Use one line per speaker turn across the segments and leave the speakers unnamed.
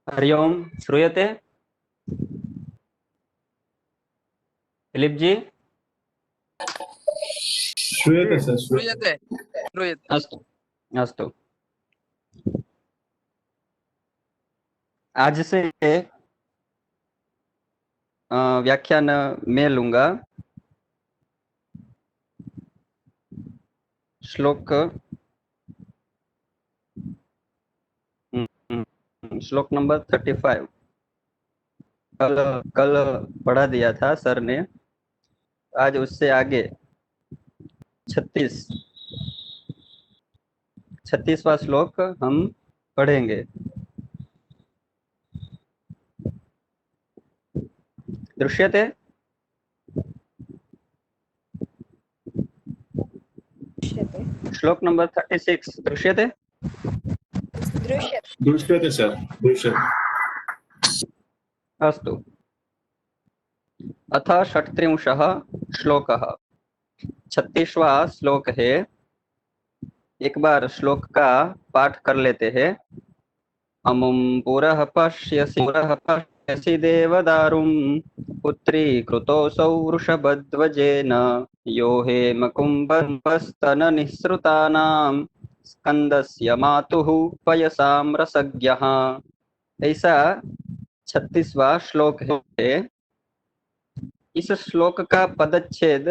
हरि ओम। श्रूयते? दिलीप जी?
श्रूयते सर,
श्रूयते श्रूयते।
अस्तु अस्तु। आज से व्याख्यान मैं लूंगा। श्लोक श्लोक नंबर 35 कल कल पढ़ा दिया था सर ने। आज उससे आगे 36वां श्लोक हम पढ़ेंगे। दृश्यते? श्लोक नंबर 36 दृश्यते?
दृश्यते सर, दृश्यते।
अस्तु। अथ 38 श्लोकः। 36वां श्लोक है। एक बार श्लोक का पाठ कर लेते हैं। अमुं पुरः पश्यसि देवदारुं पुत्रीकृतोऽसौ वृषभध्वजेन यो हेमकुम्भस्तननिःसृतानां स्कन्दस्य मातुः पयसां रसज्ञः। ऐसा 36वां श्लोक है। इस श्लोक का पदच्छेद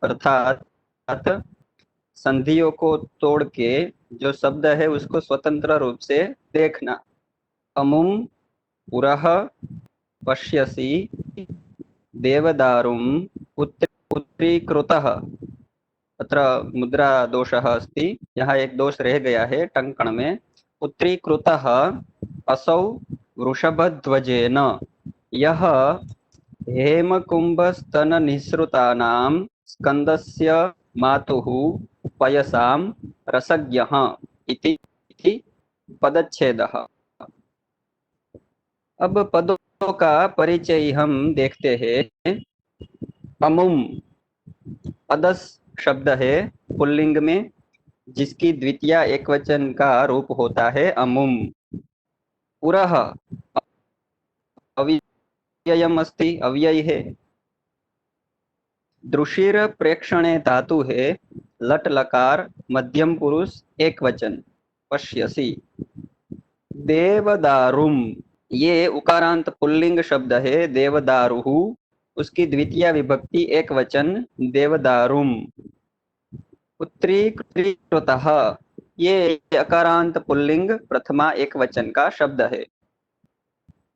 अर्थात संधियों को तोड़ के जो शब्द है उसको स्वतंत्र रूप से देखना। अमुं पुरः पश्यसि देवदारुं पुत्रीकृतः। अत्र मुद्रा दोषः अस्ति। यहाँ एक दोष रह गया है टङ्कण में। पुत्रीकृतः असौ वृषभध्वजेन। यह हेमकुम्भस्तननिःसृतानां स्कन्दस्य मातुः पयसां रसज्ञः इति पदच्छेदः। अब पदों का परिचय हम देखते हैं। अमुं पदस शब्द है पुल्लिंग में, जिसकी द्वितीया एकवचन का रूप होता है अमुं। पुरः अव्ययम् अस्ति, अव्यय है। दृशिर प्रेक्षणे धातु है लट लकार मध्यम पुरुष एक वचन पश्यसि। देवदारुम ये उकारांत पुल्लिंग शब्द है देवदारुहु, उसकी द्वितीय विभक्ति एक वचन देवदारुम। पुत्रीकृतः ये अकारांत पुल्लिंग प्रथमा एक वचन का शब्द है।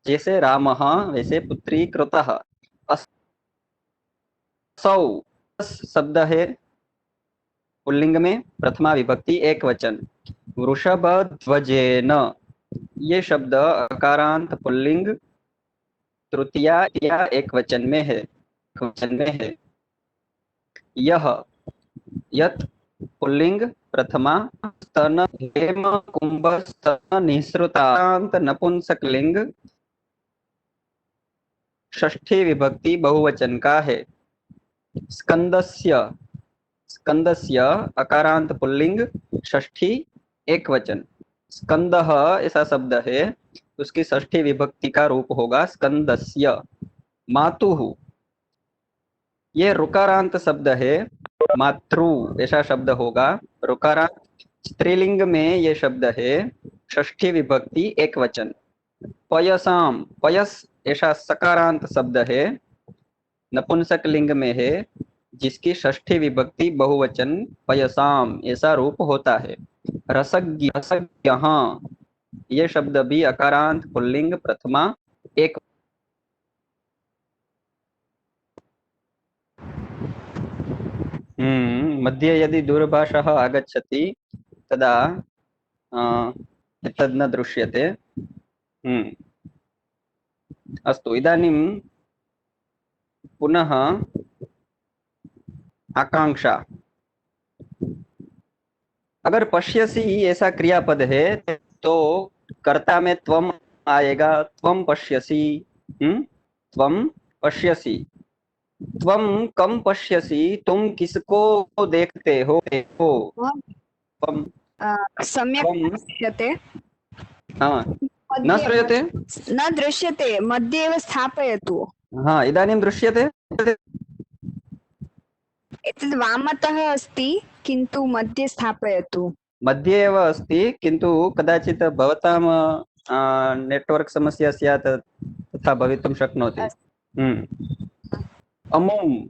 जैसे रामः वैसे पुत्रीकृतः। असौ शब्द है पुल्लिंग में प्रथमा विभक्ति एक वचन वृषभ ध्वजेन। ये शब्द अकारांत पुल्लिंग तृतीया या एक वचन में है। यह यत पुल्लिंग प्रथमा स्तन हेम कुंभ स्तन निःसृतांत नपुंसकलिंग षष्ठी विभक्ति बहुवचन का है। स्कंदस्य अकारांत पुल्लिंग षष्ठी एक वचन। स्कंदः ऐसा शब्द है, उसकी षष्ठी विभक्ति का रूप होगा स्कंदस्य। मातुः ये ऋकारांत शब्द है, मातृ ऐसा शब्द होगा। ऋकारांत स्त्रीलिंग में ये शब्द है षष्ठी विभक्ति एक वचन। पयसाम पयस ऐसा सकारांत शब्द है, नपुंसक लिंग में है, जिसकी षष्ठी विभक्ति बहुवचन पयसाम ऐसा रूप होता है। रसज्ञ ये शब्द भी अकारांत पुल्लिंग प्रथमा एक। मध्ये यदि दूरभाषः आगच्छति तदा एतद् न दृश्यते। अस्तु, इदानीं पुनः आकांक्षा। अगर पश्यसि ऐसा क्रियापद है तो कर्ता में त्वम आएगा। त्वम पश्यसि, त्वम पश्यसि। त्वम कम पश्यसि, तुम किसको देखते हो? त्वम
सम्यक् पश्यते।
हाँ, न श्रूयते?
न दृश्यते, मध्ये एव स्थापयतु।
हाँ, इदानीं दृश्यते?
एतद् वामतः अस्ति, किन्तु मध्ये स्थापयतु।
मध्ये एव अस्ति, किन्तु कदाचित् भवतां नेट्वर्क् समस्या स्यात्, तथा भवितुं शक्नोति। अमुं,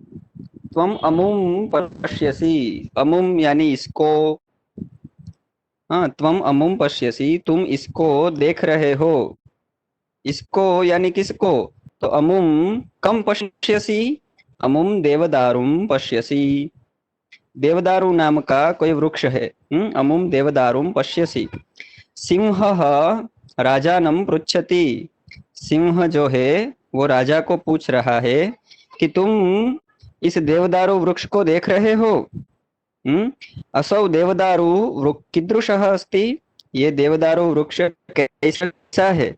त्वम् अमुं पश्यसि। अमुं यानी इसको। हाँ, त्वम् अमुं पश्यसि, तुम इसको देख रहे हो। इसको यानी किसको? तो अमुं कम पश्यसि? अमुं देवदारुं पश्यसि। देवदारु नाम का कोई वृक्ष है। अमुं देवदारुं पश्यसि। सिंहः राजानं पृच्छति। सिंह जो है वो राजा को पूछ रहा है कि तुम इस देवदारु वृक्ष को देख रहे हो? असौ देवदारु कीदृशः अस्ति? ये देवदारु वृक्ष कैसा है?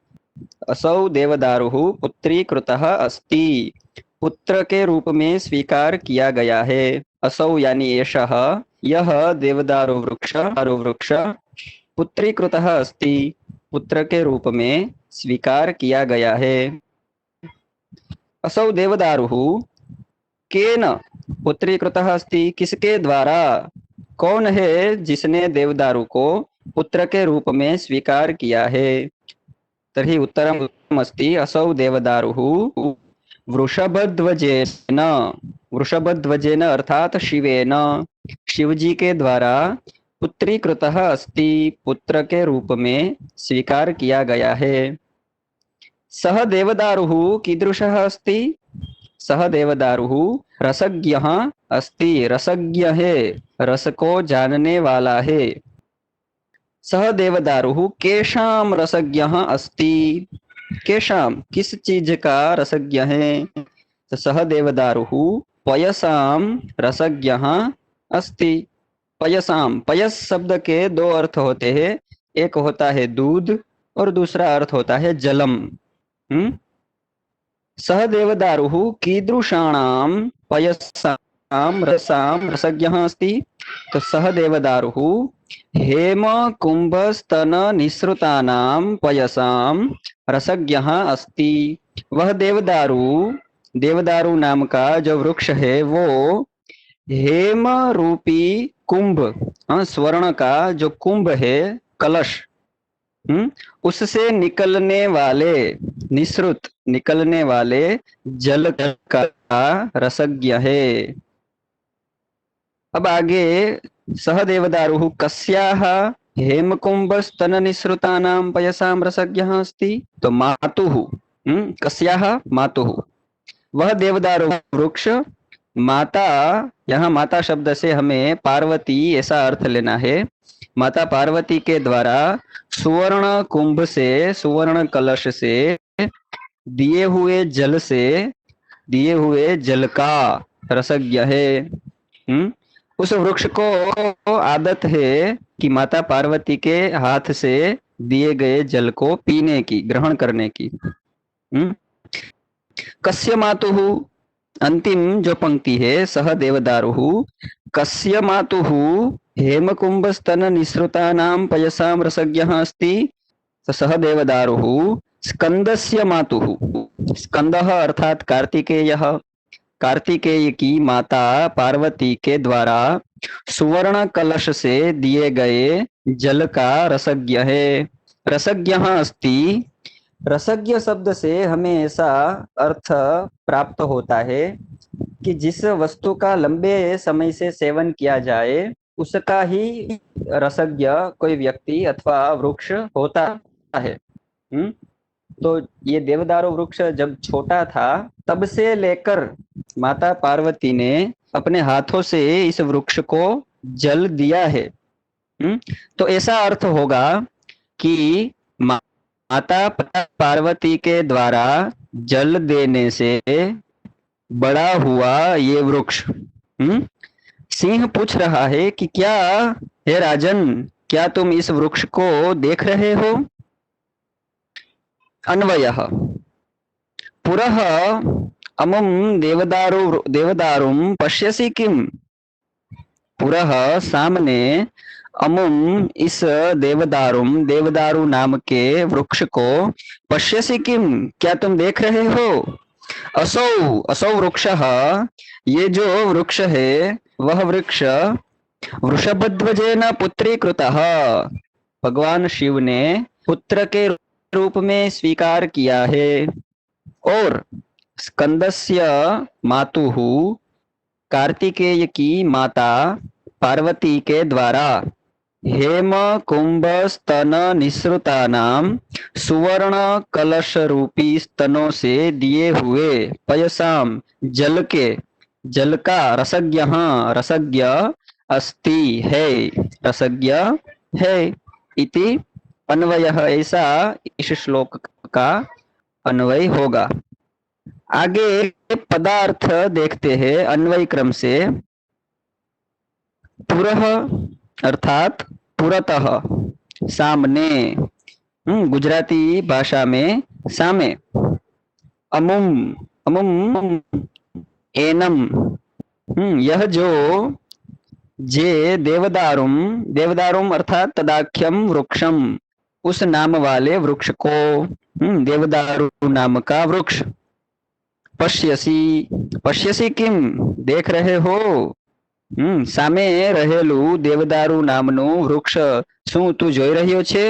असौ देवदारुः पुत्रीकृतः अस्ति। पुत्र के रूप में स्वीकार किया गया है। असौ यानी एषः, यह देवदारु वृक्ष पुत्रीकृतः अस्ति, पुत्र के रूप में स्वीकार किया गया है। असौ देवदारुः केन पुत्रीकृतः अस्ति? किसके द्वारा? कौन है जिसने देवदारु को पुत्र के रूप में स्वीकार किया है? तर्हि उत्तरम् अस्ति असौ देवदारुः वृषभध्वजेन। वृषभध्वजेन अर्थात शिवेन, शिवजी के द्वारा पुत्रीकृतः अस्ति, पुत्र के रूप में स्वीकार किया गया है। सः देवदारुः कीदृशः अस्ति? सः देवदारुः रसज्ञः अस्ति। रसज्ञ है, रस को जानने वाला है। सः देवदारुः केषां रसज्ञः अस्ति? केषां, किस चीज का रसज्ञ है? तो सः देवदारुः पयसां रसज्ञः अस्ति। पयसां, पयस शब्द के दो अर्थ होते हैं, एक होता है दूध और दूसरा अर्थ होता है जलम। सः देवदारुः कीदृशाणां पयसां रसां रसज्ञः अस्ति? तो सः देवदारुः हेम कुंभस्तन निसृतानां पयसां रसज्ञः अस्ति। वह देवदारु नाम का जो वृक्ष है वो हेम रूपी कुंभ, स्वर्ण का जो कुंभ है, कलश, उससे निकलने वाले, निसृत निकलने वाले जल का रसज्ञ है। अब आगे सह देवदारुः कस्याः हेमकुंभस्तन निसृतानां पयसां रसज्ञः अस्ति? तो मातुः, कस्याः? मातुः। वह देवदारु वृक्ष माता, यहाँ माता शब्द से हमें पार्वती ऐसा अर्थ लेना है। माता पार्वती के द्वारा सुवर्ण कुंभ से, सुवर्ण कलश से दिए हुए जल से, दिए हुए जल का रसज्ञ है। उस वृक्ष को आदत है कि माता पार्वती के हाथ से दिए गए जल को पीने की, ग्रहण करने की। कस्य मातुः, अंतिम जो पंक्ति है, सह देवदारुः कस्य मातुः हेमकुंभस्तन निसृतानां पयसां रसज्ञः अस्ति? सह देवदारुः स्कंदस्य मातुः। स्कंदः अर्थात कार्तिकेयः, कार्तिकेय की माता पार्वती के द्वारा सुवर्ण कलश से दिए गए जल का रसज्ञ है। रसज्ञः अस्ति, रसज्ञ शब्द से हमें ऐसा अर्थ प्राप्त होता है कि जिस वस्तु का लंबे समय से सेवन किया जाए उसका ही रसज्ञ कोई व्यक्ति अथवा वृक्ष होता है। तो ये देवदारू वृक्ष जब छोटा था तब से लेकर माता पार्वती ने अपने हाथों से इस वृक्ष को जल दिया है। तो ऐसा अर्थ होगा कि माता पार्वती के द्वारा जल देने से बड़ा हुआ ये वृक्ष। सिंह पूछ रहा है कि क्या, हे राजन, क्या तुम इस वृक्ष को देख रहे हो? अन्वयः पुरः अमुं देवदारुं पश्यसि किम? पुरः सामने, अमुम इस देवदारू नाम के वृक्ष को पश्यसि किम, क्या तुम देख रहे हो? असौ असौ वृक्षः, ये जो वृक्ष है वह वृक्ष वृषभध्वजेन पुत्रीकृतः, भगवान शिव ने पुत्र के रूप में स्वीकार किया है। और स्कंदस्य मातुः, कार्तिकेय की माता पार्वती के द्वारा हेम कुंभ स्तन निसृतानाम सुवर्ण कलश रूपी स्तनों से दिए हुए पयसाम जल का रसज्ञ अस्ति है, रसज्ञ है इति अन्वयः, ऐसा इस श्लोक का अन्वय होगा। आगे पदार्थ देखते हैं अन्वय क्रम से। पुरः अर्थात पुरतः, सामने, गुजराती भाषा में सामे। अमुम अमुम एनम, यह जो जे देवदारुम अर्थात तदाख्यम वृक्षम, उस नाम वाले वृक्ष को, देवदारू नाम का वृक्ष। पश्यसी किम, देख रहे हो? સામે રહેલું દેવદારુ નામનું વૃક્ષ શું તું જોઈ રહ્યો છે?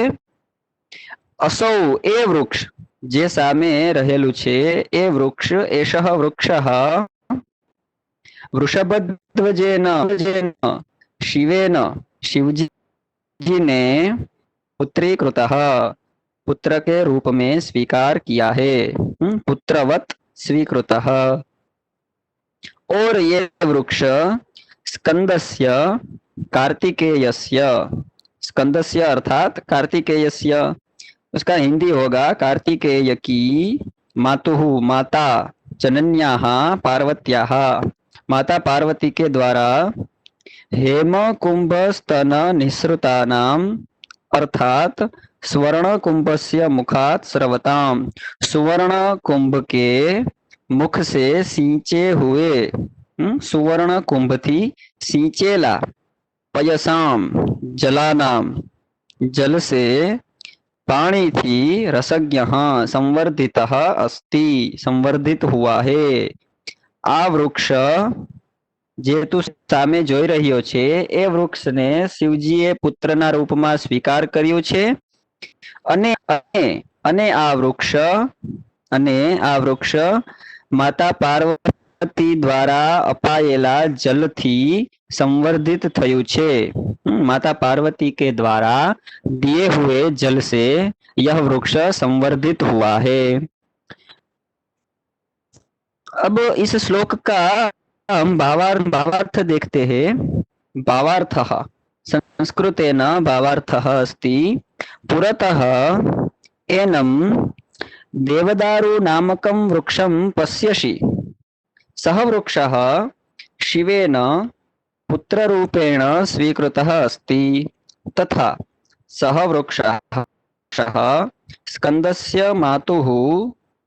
असौ ए वृक्ष, જે સામે રહેલું છે એ વૃક્ષ, એષઃ વૃક્ષः वृषभध्वजेन शिवेन, शिवजी ने पुत्रीकृतः, पुत्र के रूप में स्वीकार किया है, पुत्रवत स्वीकृतः। और ये वृक्ष स्कंदस्य कार्तिकेयस्य, स्कंदस्य अर्थात कार्तिकेयस्य, उसका हिंदी होगा कार्तिकेय की मातुः, माता जनन्याः पार्वत्याः, माता पार्वती के द्वारा हेम कुंभ स्तन निसृतानाम अर्थात स्वर्ण कुंभस्य मुखात स्रवताम, सुवर्ण कुंभ के मुख से सींचे हुए, सुवर्ण कुंभ थी सींचेला, पयसाम जलानाम, जल से, पानी थी रसज्ञ संवर्धितः अस्ति, संवर्धित हुआ है। आ वृक्ष જે તું સામે જોઈ રહ્યો છે એ વૃક્ષને શિવજીએ પુત્રના રૂપમાં સ્વીકાર કર્યું છે, અને આ વૃક્ષ માતા પાર્વતી દ્વારા અપાયેલા જલથી संवर्धित થયું છે। माता पार्वती के द्वारा दिए हुए जल से यह वृक्ष संवर्धित हुआ है। अब इस श्लोक का हम भावार्थ देखते हैं। भावार्थः संस्कृतेन भावार्थः अस्ति पुरतः एनं देवदारु नामकं वृक्षं पश्यसि, सः वृक्षः शिवेन पुत्ररूपेण स्वीकृतः अस्ति, तथा सः वृक्षः स्कंदस्य मातुः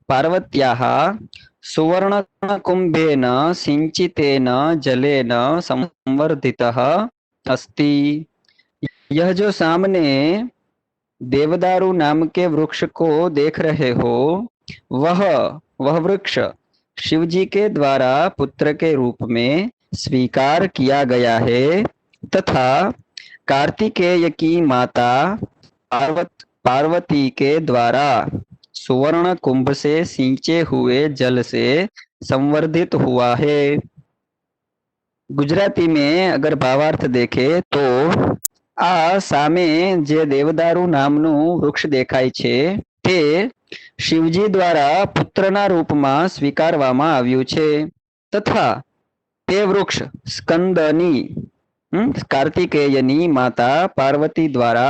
पार्वत्याः सुवर्णकुंभेन सिंचितेन जलेन संवर्धितः अस्ति। यह जो सामने देवदारू नाम के वृक्ष को देख रहे हो, वह वृक्ष शिवजी के द्वारा पुत्र के रूप में स्वीकार किया गया है, तथा कार्तिकेय की माता पार्वती के द्वारा सुवर्ण कुंभ से सींचे हुए जल से संवर्धित हुआ है। गुजराती में अगर भावार्थ देखे तो आ सामे जे देवदारू नामनु वृक्ष देखाय छे ते शिवजी द्वारा पुत्रना रूपमां स्वीकारवामां आव्युं छे, तथा ते वृक्ष स्कंदनी कार्तिकेयनी माता पार्वती द्वारा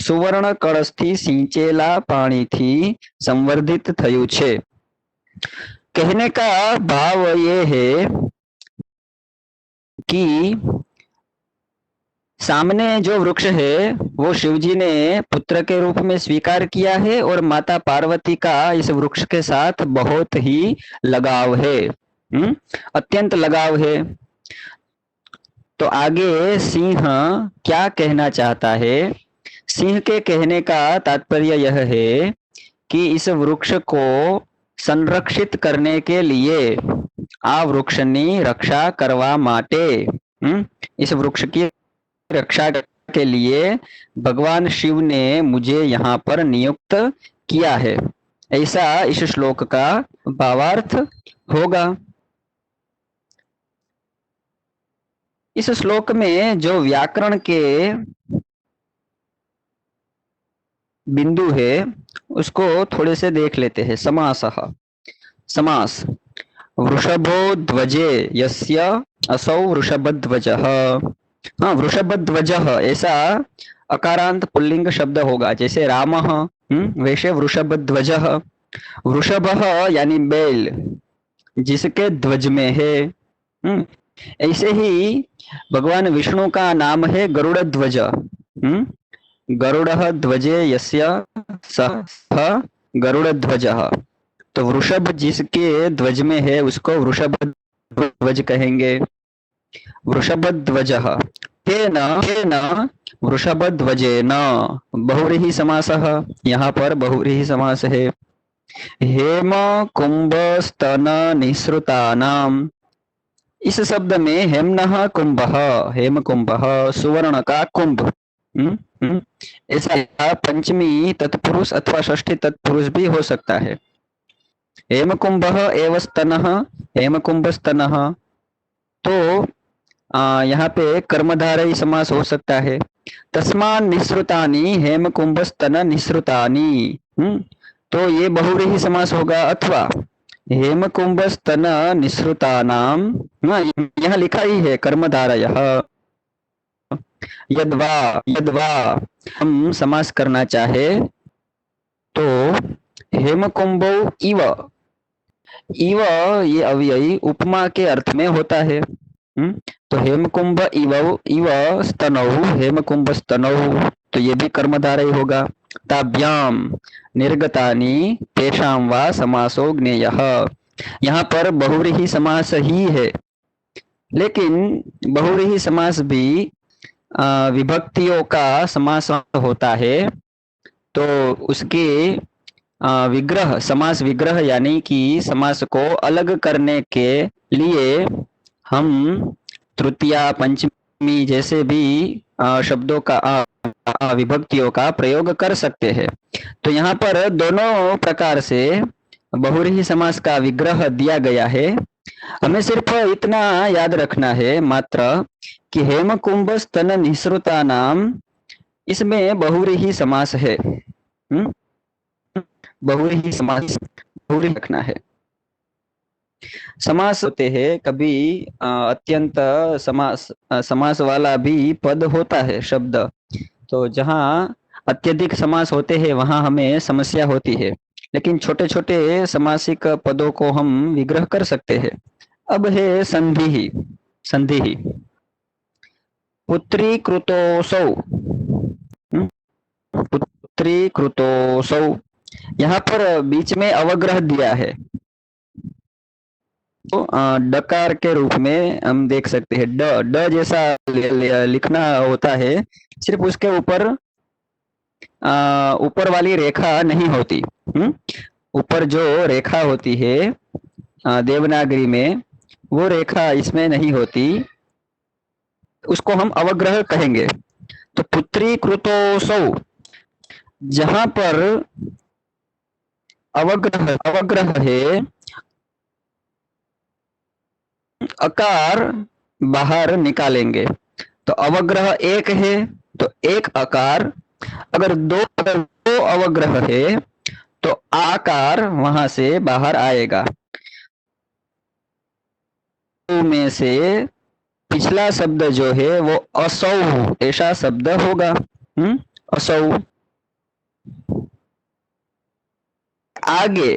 सुवर्ण कलशथी सिंचेला पाणीथी संवर्धित थयुं छे। कहने का भाव ये है कि सामने जो वृक्ष है वो शिवजी ने पुत्र के रूप में स्वीकार किया है, और माता पार्वती का इस वृक्ष के साथ बहुत ही लगाव है, अत्यंत लगाव है। तो आगे सिंह क्या कहना चाहता है? सिंह के कहने का तात्पर्य यह है कि इस वृक्ष को संरक्षित करने के लिए आ वृक्षनी रक्षा करवा माटे, इस वृक्ष की रक्षा के लिए भगवान शिव ने मुझे यहाँ पर नियुक्त किया है, ऐसा इस श्लोक का भावार्थ होगा। इस श्लोक में जो व्याकरण के बिंदु है उसको थोड़े से देख लेते हैं। समास वृषभो ध्वजे यस्य असौ वृषभध्वजः। हाँ, वृषभध्वजः ऐसा अकारांत पुल्लिंग शब्द होगा, जैसे रामः वैसे वृषभध्वजः। वृषभः यानी बैल जिसके ध्वज में है। ऐसे ही भगवान विष्णु का नाम है गरुड़ ध्वज। गरुड़ ध्वजे यस्य सः गरुड़ ध्वजः। तो वृषभ जिसके ध्वज में है उसको वृषभ ध्वज कहेंगे। वृषभ ध्वजः तेन वृषभ ध्वजेन। बहुव्रीहि समासः, यहाँ पर बहुव्रीहि समास है। हेम कुंभ स्तन निसृतानाम, इस शब्द में हेमनः कुंभः, हेम कुंभः सुवर्ण का कुंभ। ऐसा पंचमी तत्पुरुष अथवा षष्ठी तत्पुरुष भी हो सकता है। हेम कुंभः एव स्तनः, हेम कुंभ स्तनः। तो यहाँ पे कर्मधारय समास हो सकता है। तस्मान् निसृतानि हेम कुंभ स्तन निसृतानि, तो ये बहुव्रीहि समास होगा। अथवा हेम कुंभ स्तन निसृतानाम, यहाँ लिखा ही है कर्मधारयः। यद्वा हम समास करना चाहे तो हेम कुंभो इव, ये अव्ययी उपमा के अर्थ में होता है। तो हेमकुंभ इव स्तनौ, हेमकुंभ स्तनौ, तो ये भी कर्मधारय होगा। ताभ्याम निर्गतानि तेषां वा समासो ज्ञेयः, यहाँ पर बहुव्रीहि समास ही है, लेकिन बहुव्रीहि समास भी विभक्तियों का समास होता है। तो उसके विग्रह, समास विग्रह यानी कि समास को अलग करने के लिए हम तृतीया पंचमी जैसे भी शब्दों का विभक्तियों का प्रयोग कर सकते हैं। तो यहाँ पर दोनों प्रकार से बहुव्रीहि समास का विग्रह दिया गया है। हमें सिर्फ इतना याद रखना है मात्र कि हेम कुंभ स्तन निसृता नाम, इसमें बहुव्रीहि समास है। बहुव्रीहि समास बहुव्रीहि रखना है। समास होते हैं, कभी अत्यंत समास वाला भी पद होता है शब्द। तो जहाँ अत्यधिक समास होते हैं वहां हमें समस्या होती है, लेकिन छोटे छोटे समासिक पदों को हम विग्रह कर सकते हैं। अब है संधि। पुत्री कृतोसौ, पुत्री कृतोसौ, यहाँ पर बीच में अवग्रह दिया है। तो डकार के रूप में हम देख सकते हैं। ड जैसा लिखना होता है, सिर्फ उसके ऊपर वाली रेखा नहीं होती। ऊपर जो रेखा होती है देवनागरी में, वो रेखा इसमें नहीं होती, उसको हम अवग्रह कहेंगे। तो पुत्री कृतोसौ, जहां पर अवग्रह है, अकार बाहर निकालेंगे। तो अवग्रह एक है तो एक अकार, अगर दो अवग्रह है तो आकार वहां से बाहर आएगा। में से पिछला शब्द जो है वो असौ ऐसा शब्द होगा। असौ। आगे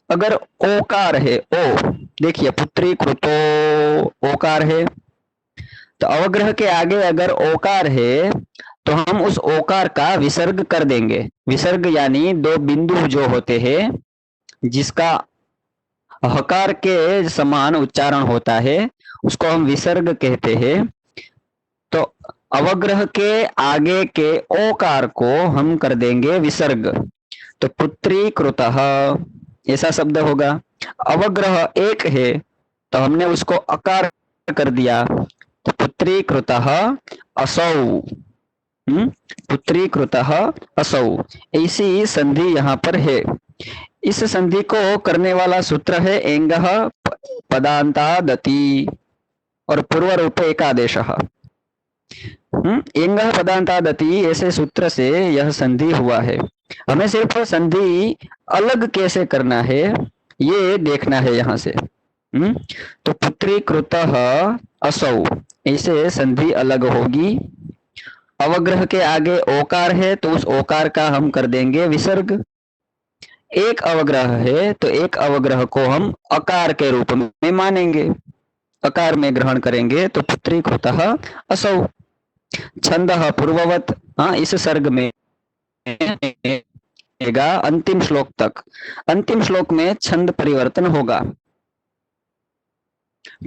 अगर ओकार है, ओ देखिए पुत्री कृतो ओकार है, तो अवग्रह के आगे अगर ओकार है तो हम उस ओकार का विसर्ग कर देंगे। विसर्ग यानी दो बिंदु जो होते हैं जिसका हकार के समान उच्चारण होता है, उसको हम विसर्ग कहते हैं। तो अवग्रह के आगे के ओकार को हम कर देंगे विसर्ग, तो पुत्रीकृतः ऐसा शब्द होगा। अवग्रह एक है तो हमने उसको अकार कर दिया, तो पुत्रीकृतः असौ। पुत्रीकृतः असौ, ऐसी संधि यहाँ पर है। इस संधि को करने वाला सूत्र है एंगः पदान्तादति और पूर्व रूप एकादेशः। एंगः पदान्तादति ऐसे सूत्र से यह संधि हुआ है। हमें सिर्फ संधि अलग कैसे करना है ये देखना है यहाँ से। तो पुत्रीकृतः असौ, ऐसे संधि अलग होगी। अवग्रह के आगे ओकार है तो उस ओकार का हम कर देंगे विसर्ग। एक अवग्रह है तो एक अवग्रह को हम अकार के रूप में मानेंगे, अकार में ग्रहण करेंगे, तो पुत्रीकृतः असौ। छंदः पूर्ववत, इस सर्ग में अंतिम श्लोक तक, अंतिम श्लोक में छंद परिवर्तन होगा।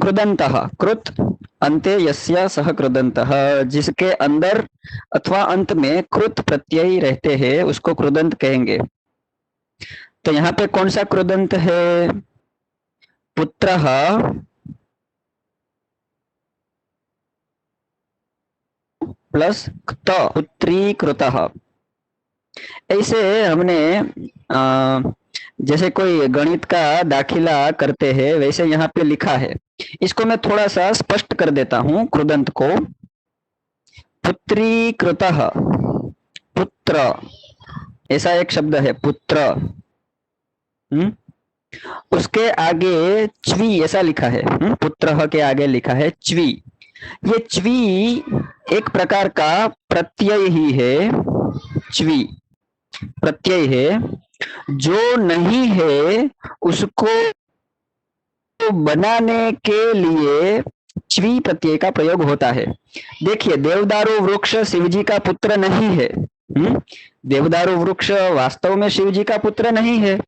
कृदंतः, कृत अंते यस्य सह कृदंतः, जिसके अंदर अथवा अंत में कृत प्रत्यय रहते हैं उसको कृदंत कहेंगे। तो यहाँ पे कौन सा कृदंत है? पुत्रः प्लस क्त, पुत्रीकृतः। ऐसे हमने जैसे कोई गणित का दाखिला करते हैं वैसे यहाँ पे लिखा है। इसको मैं थोड़ा सा स्पष्ट कर देता हूँ कृदंत को। पुत्रीकृतः, पुत्र, ऐसा एक शब्द है पुत्र। उसके आगे च्वी ऐसा लिखा है, पुत्र के आगे लिखा है च्वी। ये च्वी एक प्रकार का प्रत्यय ही है, च्वी प्रत्यय है। जो नहीं है उसको बनाने के लिए च्वी प्रत्यय का प्रयोग होता है। देखिए, देवदारू वृक्ष शिवजी का पुत्र नहीं है। देवदारू वृक्ष वास्तव में शिवजी का पुत्र नहीं है,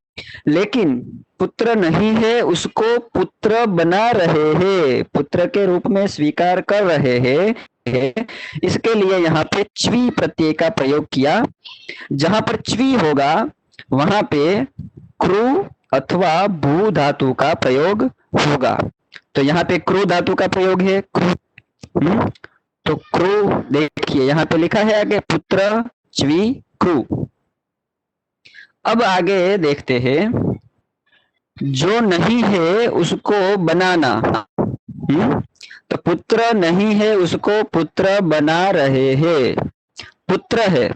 लेकिन पुत्र नहीं है उसको पुत्र बना रहे हैं, पुत्र के रूप में स्वीकार कर रहे हैं। इसके लिए यहाँ पे च्वी प्रत्यय का प्रयोग किया। जहां पर च्वी होगा वहां पे क्रू अथवा भू धातु का प्रयोग होगा। तो यहाँ पे क्रू धातु का प्रयोग है, क्रू। तो क्रू, देखिए यहाँ पे लिखा है आगे पुत्र च्वी क्रू। अब आगे देखते हैं, जो नहीं है उसको बनाना। तो पुत्र नहीं है उसको पुत्र बना रहे हैं, पुत्र है।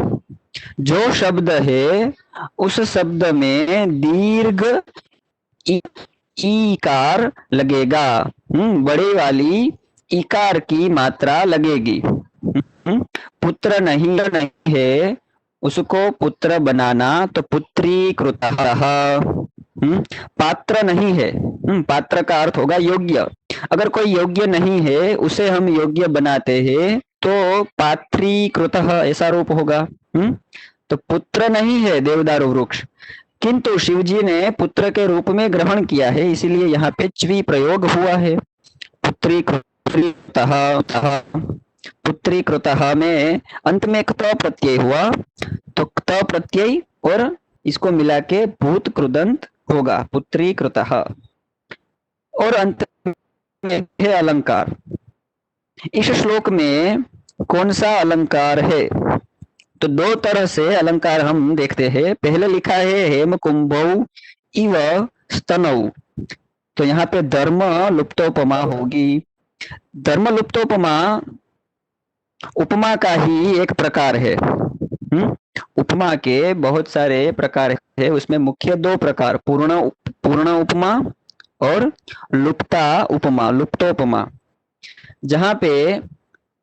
जो शब्द है उस शब्द में दीर्घ ईकार लगेगा, बड़े वाली इकार की मात्रा लगेगी। पुत्र नहीं है उसको पुत्र बनाना, तो पुत्रीकृतः। पात्र नहीं है, पात्र का अर्थ होगा योग्य। अगर कोई योग्य नहीं है उसे हम योग्य बनाते हैं तो पात्रीकृतः ऐसा रूप होगा। तो पुत्र नहीं है देवदारू वृक्ष, किंतु शिवजी ने पुत्र के रूप में ग्रहण किया है, इसीलिए यहाँ पे च्वी प्रयोग हुआ है। पुत्रीकृतः, पुत्रीकृतः में अंत में क्त प्रत्यय हुआ, तो क्त प्रत्यय और इसको मिला के भूत कृदंत होगा, पुत्रीकृतः। और अंत में है अलंकार। इस श्लोक में कौन सा अलंकार है? तो दो तरह से अलंकार हम देखते हैं। पहले लिखा है हेम कुंभौ इव स्तनौ, तो यहाँ पे धर्म लुप्तोपमा होगी। धर्म लुप्तोपमा उपमा का ही एक प्रकार है। उपमा के बहुत सारे प्रकार है, उसमें मुख्य दो प्रकार, पूर्ण उपमा और लुप्ता उपमा, लुप्तोपमा। जहाँ पे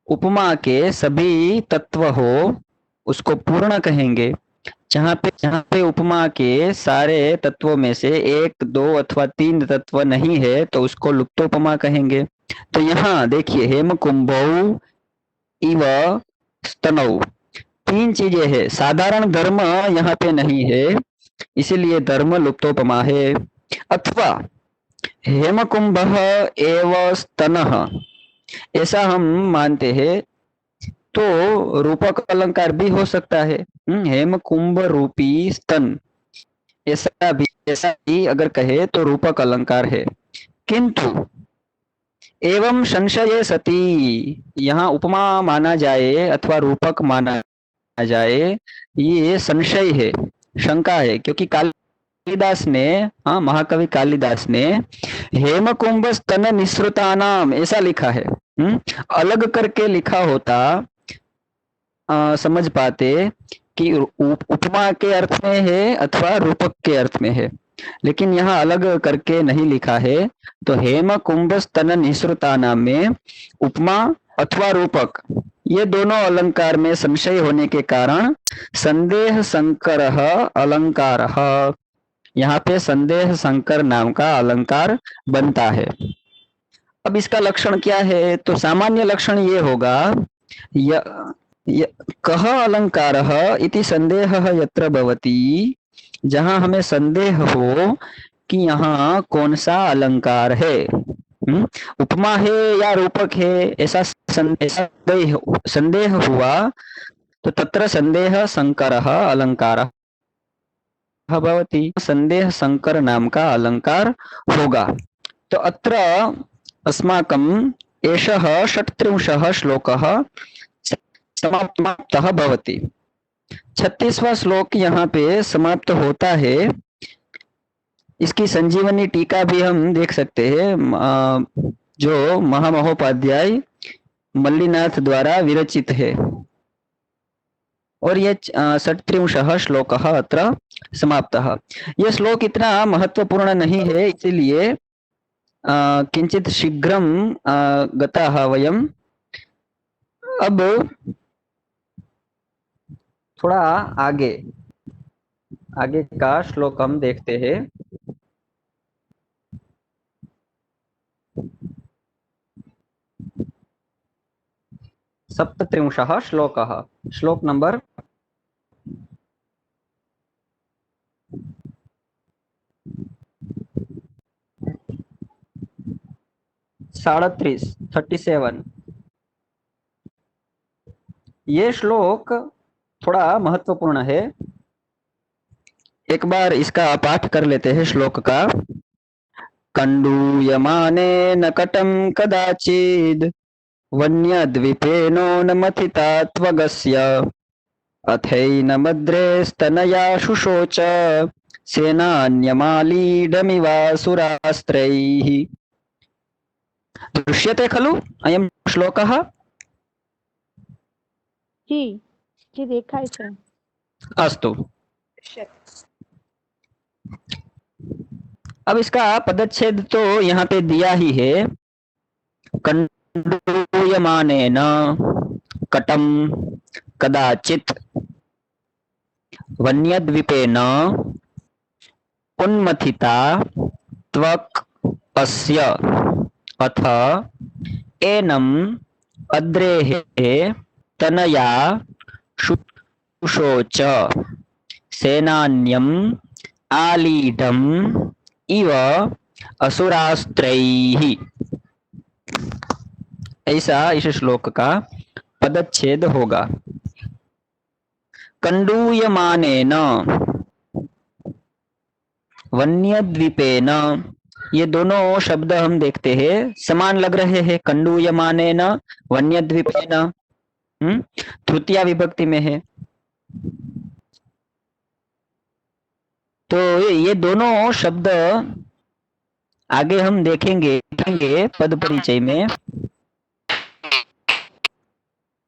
उपमा के सभी तत्व हो उसको पूर्ण कहेंगे। जहाँ पे उपमा के सारे तत्वों में से एक, दो अथवा तीन तत्व नहीं है तो उसको लुप्तोपमा कहेंगे। तो यहाँ देखिए, हेम कुंभौ इव स्तनौ, तीन चीजें है। साधारण धर्म यहाँ पे नहीं है, इसीलिए धर्म लुप्तोपमा है। अथवा हेमकुंभ एव स्तनः, ऐसा हम मानते हैं तो रूपक अलंकार भी हो सकता है। हेम कुंभ रूपी स्तन, ऐसा भी अगर कहे तो रूपक अलंकार है। किंतु एवं संशय सती, यहाँ उपमा माना जाए अथवा रूपक माना जाए, ये संशय है, शंका है, क्योंकि कालिदास ने, हाँ, महाकवि कालिदास ने हेमकुंभ स्तन निसृतानाम ऐसा लिखा है। अलग करके लिखा होता समझ पाते कि उपमा के अर्थ में है अथवा रूपक के अर्थ में है, लेकिन यहाँ अलग करके नहीं लिखा है। तो हेम कुंभ स्तन निसृतानाम में उपमा अथवा रूपक, ये दोनों अलंकार में संशय होने के कारण संदेह संकर अलंकार, यहाँ पे संदेह संकर नाम का अलंकार बनता है। अब इसका लक्षण क्या है? तो सामान्य लक्षण ये होगा, य, य, कः अलंकारः इति संदेहः यत्र भवति, जहां हमें संदेह हो कि यहाँ कौन सा अलंकार है, उपमा है या रूपक है, ऐसा संदेह हुआ, तो तत्र संदेह संकरः अलंकारः भवति, संदेह संकर नाम का अलंकार होगा। तो अत्र अस्माकं एषः 36 श्लोकः समाप्तः भवति। 36वां श्लोक यहाँ पे समाप्त होता है। इसकी संजीवनी टीका भी हम देख सकते हैं, जो महामहोपाध्याय मल्लिनाथ द्वारा विरचित है, और ये 36 श्लोकः अत्र समाप्तः। यह श्लोक इतना महत्वपूर्ण नहीं है, इसलिए किंचित शीघ्रं गताः वयम्। अब थोड़ा आगे का श्लोक हम देखते हैं। सप्तत्रिंशः श्लोकः, श्लोक नंबर 37। ये श्लोक थोड़ा महत्वपूर्ण है, एक बार इसका पाठ कर लेते हैं श्लोक का। कंडूयमाने नकटं कदाचिद वन्यद्वीपेनो न मथिता त्वगस्य अथैनमद्रे स्तनया शुशोच सेनान्यमालीडमिवासुरास्त्रैः। दृश्यते खलु अयं श्लोकः?
जी देखाय छे।
अस्तु, अब इसका पदच्छेद तो यहाँ पे दिया ही है। कंडूयमानेन कटम कदाचित वन्यद्वीपेन उन्मथिता त्वक् अस्य अथ एनम् अद्रेः तनया शुशोच सेनान्यम् आलीढम् इव असुरास्त्रैः। ऐसा इस श्लोक का पदच्छेद होगा। कंडूयमानेन, वन्यद्वीपेन, ये दोनों शब्द हम देखते हैं समान लग रहे हैं। कंडूयमानेन, वन्यद्वीपेन, तृतीया विभक्ति में है। तो ये दोनों शब्द आगे हम देखेंगे पद परिचय में।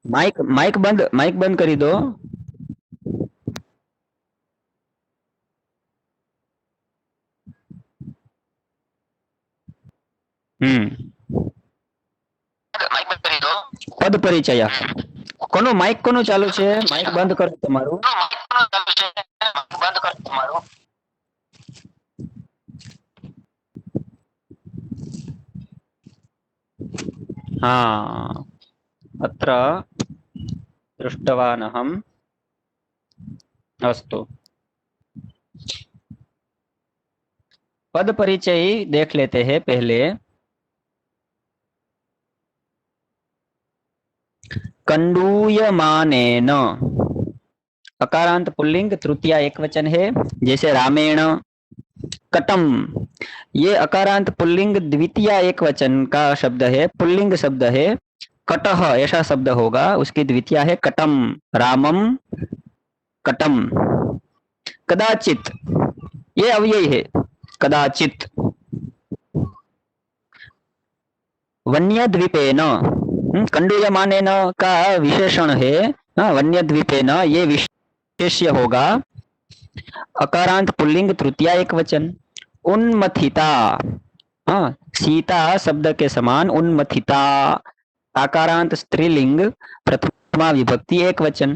माइक बंद करी दो। पद परिचय કોનો માઇક કોનો ચાલુ છે? માઇક બંધ કરો તમારું। हाँ, अत्र दृष्टवान् अहम्। अस्तु, पद परिचय देख लेते हैं पहले। कंडूयमानेन, अकारांत पुल्लिंग तृतीया एकवचन है, जैसे रामेण, कटम, ये अकारांत पुल्लिंग द्वितीया एकवचन का शब्द है, पुल्लिंग शब्द है। कटह ऐसा शब्द होगा, उसकी द्वितीया है कटम, रामम कटम। कदाचित, ये अव्यय है, कदाचित। वन्यद्वीपेन, कंडूयमानेन का विशेषण है, वन्यद्वीपेन, ये विशेष्य होगा। अकारांत पुल्लिंग तृतीया एकवचन। उन्मथिता, सीता शब्द के समान उन्मथिता, आकारांत स्त्रीलिंग प्रथमा विभक्ति एकवचन।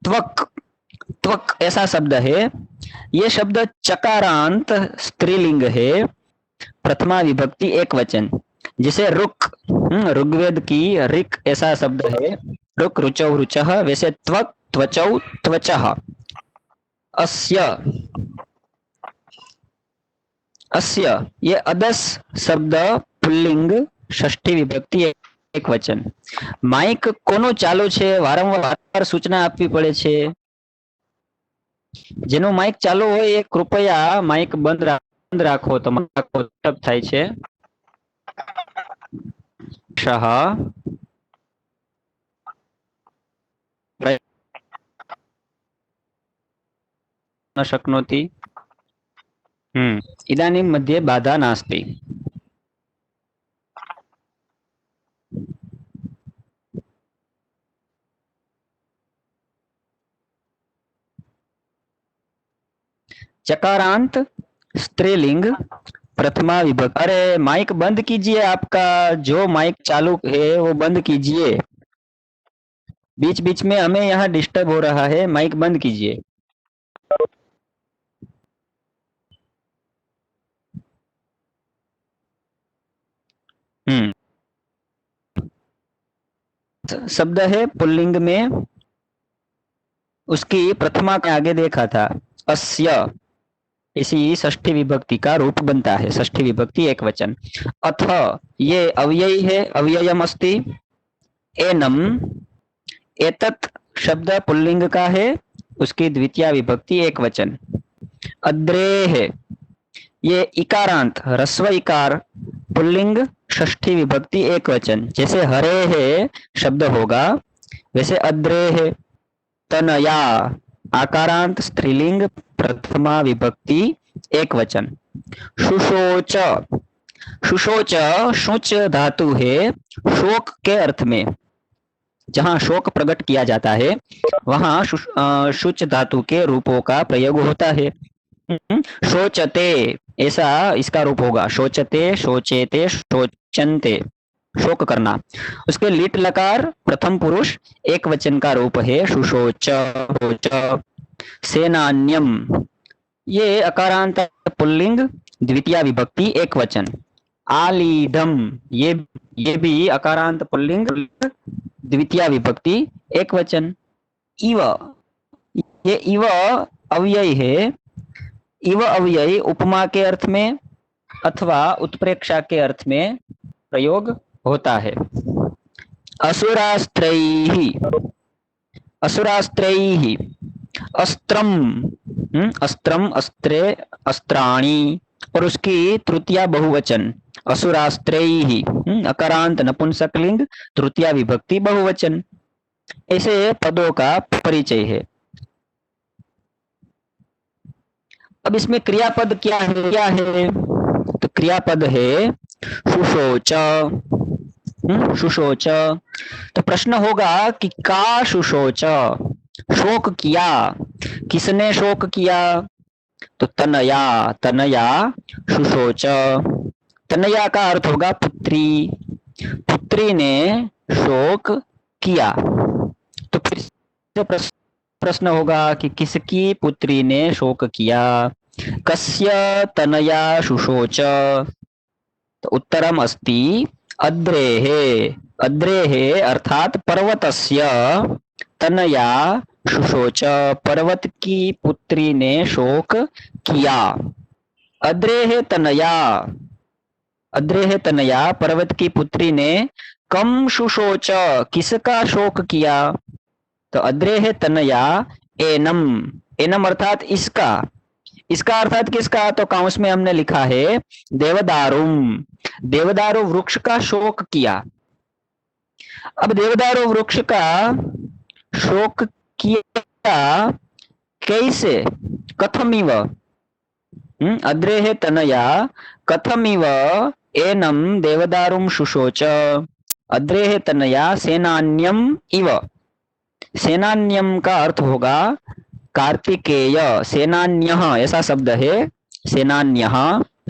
त्वक, त्वक ऐसा शब्द है, ये शब्द चकारांत स्त्रीलिंग है, प्रथमा विभक्ति एकवचन। जैसे रुक, ऋग्वेद की ऋक ऐसा शब्द है, रुक रुचौ रुचः, वैसे त्वक त्वचौ त्वचः। अस्य, अस्य, ये अदस शब्द पुल्लिंग षष्ठी विभक्ति एकवचन। माइक કોનો ચાલુ છે, વારંવાર સૂચના આપવી પડે છે। જેનો માઇક ચાલુ હોય એ કૃપયા માઇક બંધ રાખો, તમારો ડિસ્ટર્બ થાય છે। શહ न शक्नोति, इदानीं मध्ये बाधा नास्ति। चकारांत स्त्रीलिंग प्रथमा विभक्ति। अरे माइक बंद कीजिए, आपका जो माइक चालू है वो बंद कीजिए, बीच बीच में हमें यहाँ डिस्टर्ब हो रहा है, माइक बंद कीजिए। शब्द है पुल्लिंग में, उसकी प्रथमा के आगे देखा था, अस्य, इसी षष्ठी विभक्ति का रूप बनता है, षष्ठी विभक्ति एकवचन। अथ, ये अव्यय है, अव्ययम अस्ति। एनम, एतत् शब्द पुल्लिंग का है, उसकी द्वितीया विभक्ति एकवचन। अद्रेः, ये इकारांत ह्रस्व इकार पुल्लिंग षष्ठी विभक्ति एकवचन। जैसे हरे है शब्द होगा, वैसे अद्रेः। तनया, आकारांत स्त्रीलिंग प्रथमा विभक्ति एकवचन। शुशोच, शुशोच शुच धातु है, शोक के अर्थ में, जहाँ शोक प्रकट किया जाता है वहाँ शुच धातु के रूपों का प्रयोग होता है। शोचते ऐसा इसका रूप होगा, शोचते, शोचेते, शोचन्ते, शोक करना। उसके लिट लकार प्रथम पुरुष एक वचन का रूप है, शुशोच, शोच। सेनान्यम, ये अकारांत पुल्लिंग द्वितीया विभक्ति एक वचन। आलीढम, ये भी अकारांत पुल्लिंग द्वितीया विभक्ति एक वचन। इव, ये इव अव्यय है, इव अव्यय उपमा के अर्थ में अथवा उत्प्रेक्षा के अर्थ में प्रयोग होता है। असुरास्त्रैः, असुरास्त्रैः। अस्त्रम, अस्त्रम, अस्त्रे, अस्त्राणि, और उसकी तृतीया बहुवचन असुरास्त्रैः, अकारांत नपुंसकलिंग तृतीया विभक्ति बहुवचन। ऐसे पदों का परिचय है। अब इसमें क्रियापद क्या है, क्या है? तो क्रियापद है शुशोच, शुशोच। तो प्रश्न होगा कि का शुशोच, शोक किया, किसने शोक किया? तो तनया, तनया शुशोच। तनया का अर्थ होगा पुत्री, पुत्री ने शोक किया। तो फिर से प्रश्न होगा कि किसकी पुत्री ने शोक किया? कस्य तनया शुशोच? तो उत्तरम अस्ति अद्रेः, अद्रेः अर्थात पर्वतस्य तनया शुशोच, पर्वत की पुत्री ने शोक किया। अद्रेः तनया, अद्रेः तनया पर्वत की पुत्री ने कम शुशोच, किसका शोक किया? तो अद्रेह तनया एनम, एनम अर्थात इसका, इसका अर्थात किसका? तो काउंस में हमने लिखा है देवदारुम, देवदारू वृक्ष का शोक किया। अब देवदारू वृक्ष का शोक किया कैसे? कथमिव, अद्रेह तनया कथमिव एनम देवदारुम शुशोच, अद्रेह तनया सेनान्यम इव, सेनान्यम का अर्थ होगा कार्तिकेय, सेनान्यः ऐसा शब्द है, सेनान्यः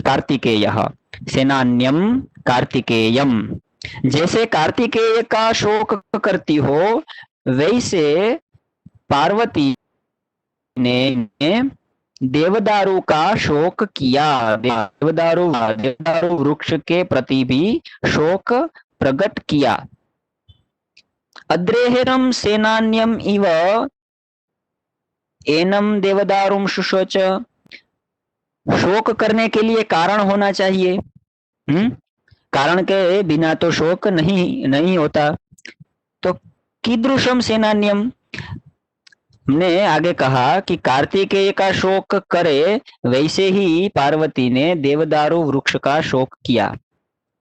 कार्तिकेयः, सेनान्यम कार्तिकेयम, जैसे कार्तिकेय का शोक करती हो वैसे पार्वती ने देवदारू का शोक किया, देवदारू वृक्ष के प्रति भी शोक प्रकट किया। अद्रेहरम सेनान्यम इव एनम देवदारुम शुशोच, शोक करने के लिए कारण होना चाहिए, कारण के बिना तो शोक नहीं होता। तो कीदृशम सेनान्यम, हमने आगे कहा कि कार्तिकेय का शोक करे वैसे ही पार्वती ने देवदारू वृक्ष का शोक किया।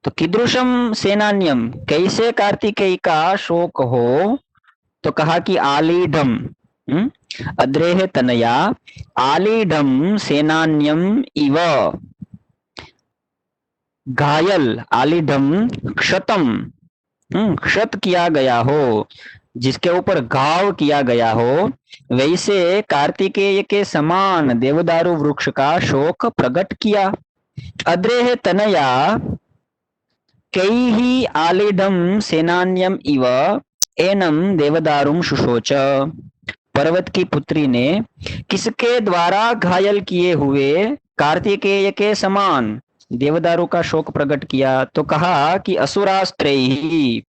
तो कीदृशम सेनान्यम, कैसे कार्तिकेय का शोक हो? तो कहा कि आलीढम, अद्रेह तनया आलीढम सेनान्यम इव, घायल, आलीढम क्षतम, क्षत किया गया हो, जिसके ऊपर घाव किया गया हो, वैसे कार्तिकेय के समान देवदारू वृक्ष का शोक प्रकट किया। अद्रेह तनया कैहि आलीढम सेनान्यम इव एनम देवदारुम शुशोच, पर्वत की पुत्री ने किसके द्वारा घायल किए हुए कार्तिकेय के समान देवदारू का शोक प्रकट किया? तो कहा कि असुरास्त्रैहि,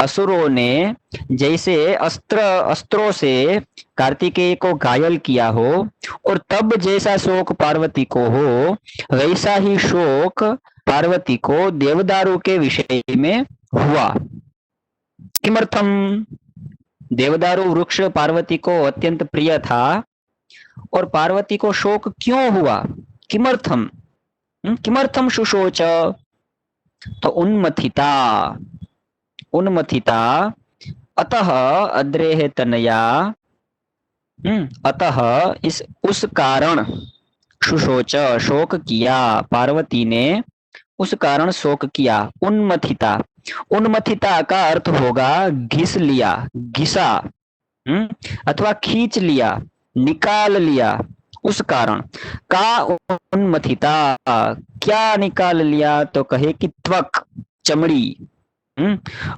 असुरों ने जैसे अस्त्रों से कार्तिकेय को घायल किया हो और तब जैसा शोक पार्वती को हो वैसा ही शोक पार्वती को देवदारू के विषय में हुआ। किमर्थम, देवदारू वृक्ष पार्वती को अत्यंत प्रिय था और पार्वती को शोक क्यों हुआ? किमर्थम, किमर्थम शुशोच? तो उन्मथिता, उन्मथिता, अतः अद्रेह तनया, अतः उस कारण शुशोच शोक किया, पार्वती ने उस कारण शोक किया। उन्मथिता, उन्मथिता का अर्थ होगा घिस लिया, घिसा, अथवा खींच लिया, निकाल लिया, उस कारण का उन्मथिता, क्या निकाल लिया? तो कहे कि त्वक, चमड़ी,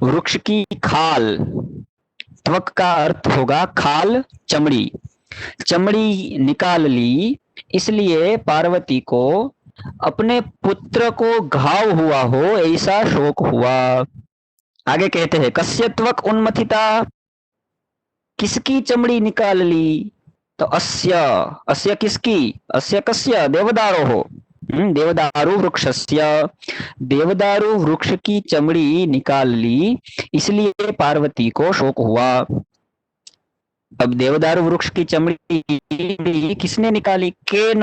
वृक्ष की खाल, त्वक का अर्थ होगा खाल, चमड़ी, चमड़ी निकाल ली, इसलिए पार्वती को अपने पुत्र को घाव हुआ हो ऐसा शोक हुआ। आगे कहते हैं कस्य त्वक उन्मथिता, किसकी चमड़ी निकाल ली? तो अस्य, अस्य किसकी? अस्य कस्य? देवदारो हो, देवदारू वृक्षस्य, देवदारू वृक्ष की चमड़ी निकाल ली, इसलिए पार्वती को शोक हुआ। अब देवदारू वृक्ष की चमड़ी किसने निकाली? केन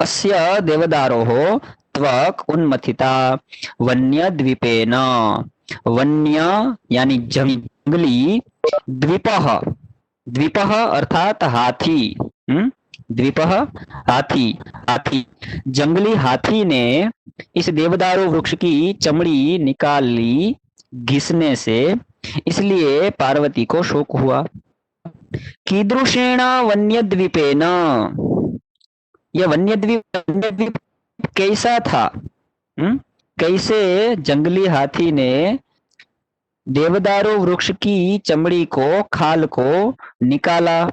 अस्य देवदारो हो त्वक उन्मथिता वन्य द्वीपेन, वन्य यानी जंगली, द्वीपः, द्वीपः अर्थात हाथी, द्वीपः हाथी, हाथी, जंगली हाथी ने इस देवदारू वृक्ष की चमड़ी निकाल ली घिसने से, इसलिए पार्वती को शोक हुआ। कीदृशेण वन्यद्वीपेन, यह वन्यद्वीप कैसा था? कैसे जंगली हाथी ने देवदारू वृक्ष की चमड़ी को, खाल को निकाला?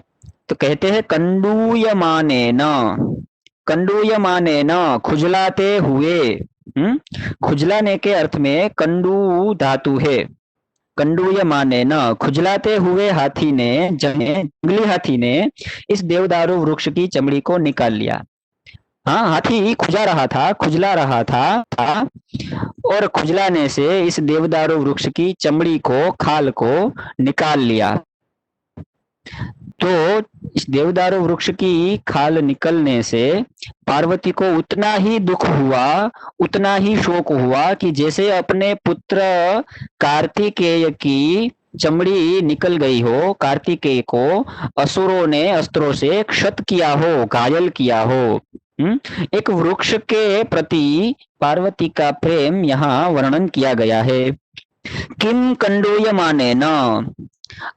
तो कहते हैं कंडूयमानेन, कंडूयमानेन खुजलाते हुए, खुजलाने के अर्थ में कंडू धातु है, कंडूयमानेन खुजलाते हुए हाथी ने, जंगली हाथी ने इस देवदारू वृक्ष की चमड़ी को निकाल लिया। हाँ, हाथी खुजला रहा था और खुजलाने से इस देवदारू वृक्ष की चमड़ी को, खाल को निकाल लिया। तो इस देवदारू वृक्ष की खाल निकलने से पार्वती को उतना ही दुख हुआ, उतना ही शोक हुआ कि जैसे अपने पुत्र कार्तिकेय की चमड़ी निकल गई हो, कार्तिकेय को असुरों ने अस्त्रों से क्षत किया हो, घायल किया हो। एक वृक्ष के प्रति पार्वती का प्रेम यहाँ वर्णन किया गया है। किम कंडूयमाने न,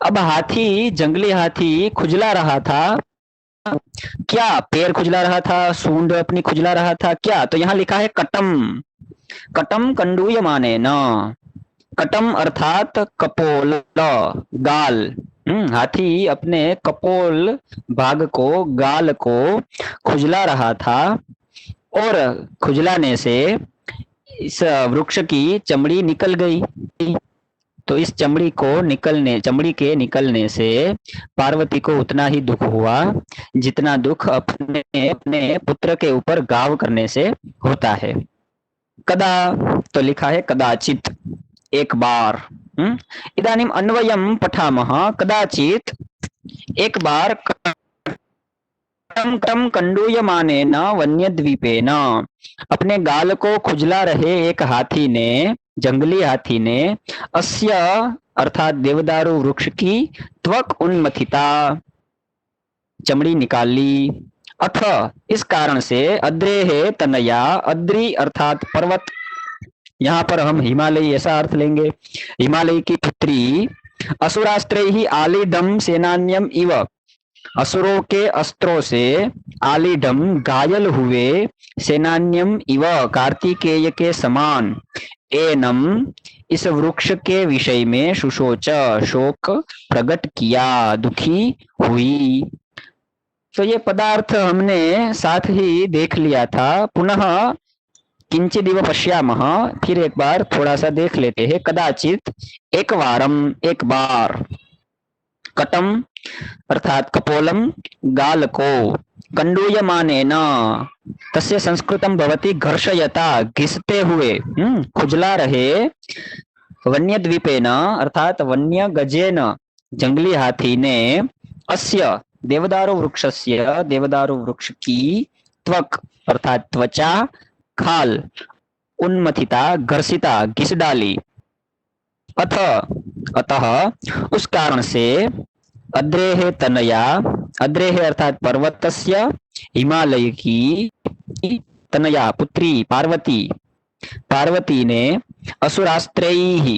अब हाथी, जंगली हाथी खुजला रहा था। क्या पैर खुजला रहा था, सूंड अपनी खुजला रहा था क्या? तो यहाँ लिखा है कटम, कटम कंडूयमाने न। कटम अर्थात कपोल, गाल। हाथी अपने कपोल भाग को, गाल को खुजला रहा था और खुजलाने से इस वृक्ष की चमड़ी निकल गई। तो इस चमड़ी के निकलने से पार्वती को उतना ही दुख हुआ जितना दुख अपने पुत्र के ऊपर गाव करने से होता है। कदा, तो लिखा है कदाचित, एक बार। इदानीम अन्वयम पठामः। कदाचित, एक बार, कटम कंडूयमानेन वन्यद्वीपेन, अपने गाल को खुजला रहे एक हाथी ने, जंगली हाथी ने, अस्य अर्थात देवदारू वृक्ष की त्वक उन्मथिता, चमड़ी निकाल ली। अथ, इस कारण से, अद्रेहे तनया, अद्री अर्थात पर्वत, यहाँ पर हम हिमालय ऐसा अर्थ लेंगे, हिमालय की पुत्री, असुरास्त्रैहि आलीढम सेनान्यम इव, असुरों के अस्त्रों से, आलीढम घायल हुए, सेनान्यम इव कार्तिकेय के समान, एनम इस वृक्ष के विषय में, शुशोच शोक प्रकट किया, दुखी हुई। तो ये पदार्थ हमने साथ ही देख लिया था। पुनः किंचिदिव पश्यामः, फिर एक बार थोड़ा सा देख लेते हैं। कदाचित, एक वारम, एक बार। कटम अर्थात कपोलम, गाल को, कंडूयमानेन, तस्य संस्कृतम भवति घर्षयता, घिसते हुए, खुजला रहे, वन्यद्वीपेन अर्थात वन्य गजेन, जंगली हाथी ने, अस्य देवदारू वृक्षस्य, देवदारू वृक्ष की, त्वक अर्थात त्वचा, खाल, उन्मथिता घर्षिता, घिस डाली। अथ, अतः उस कारण से, अद्रेह तनया, अद्रेह अर्थात पर्वतस्य, हिमालय की, तनया पुत्री पार्वती, पार्वती ने, असुरास्त्रैहि,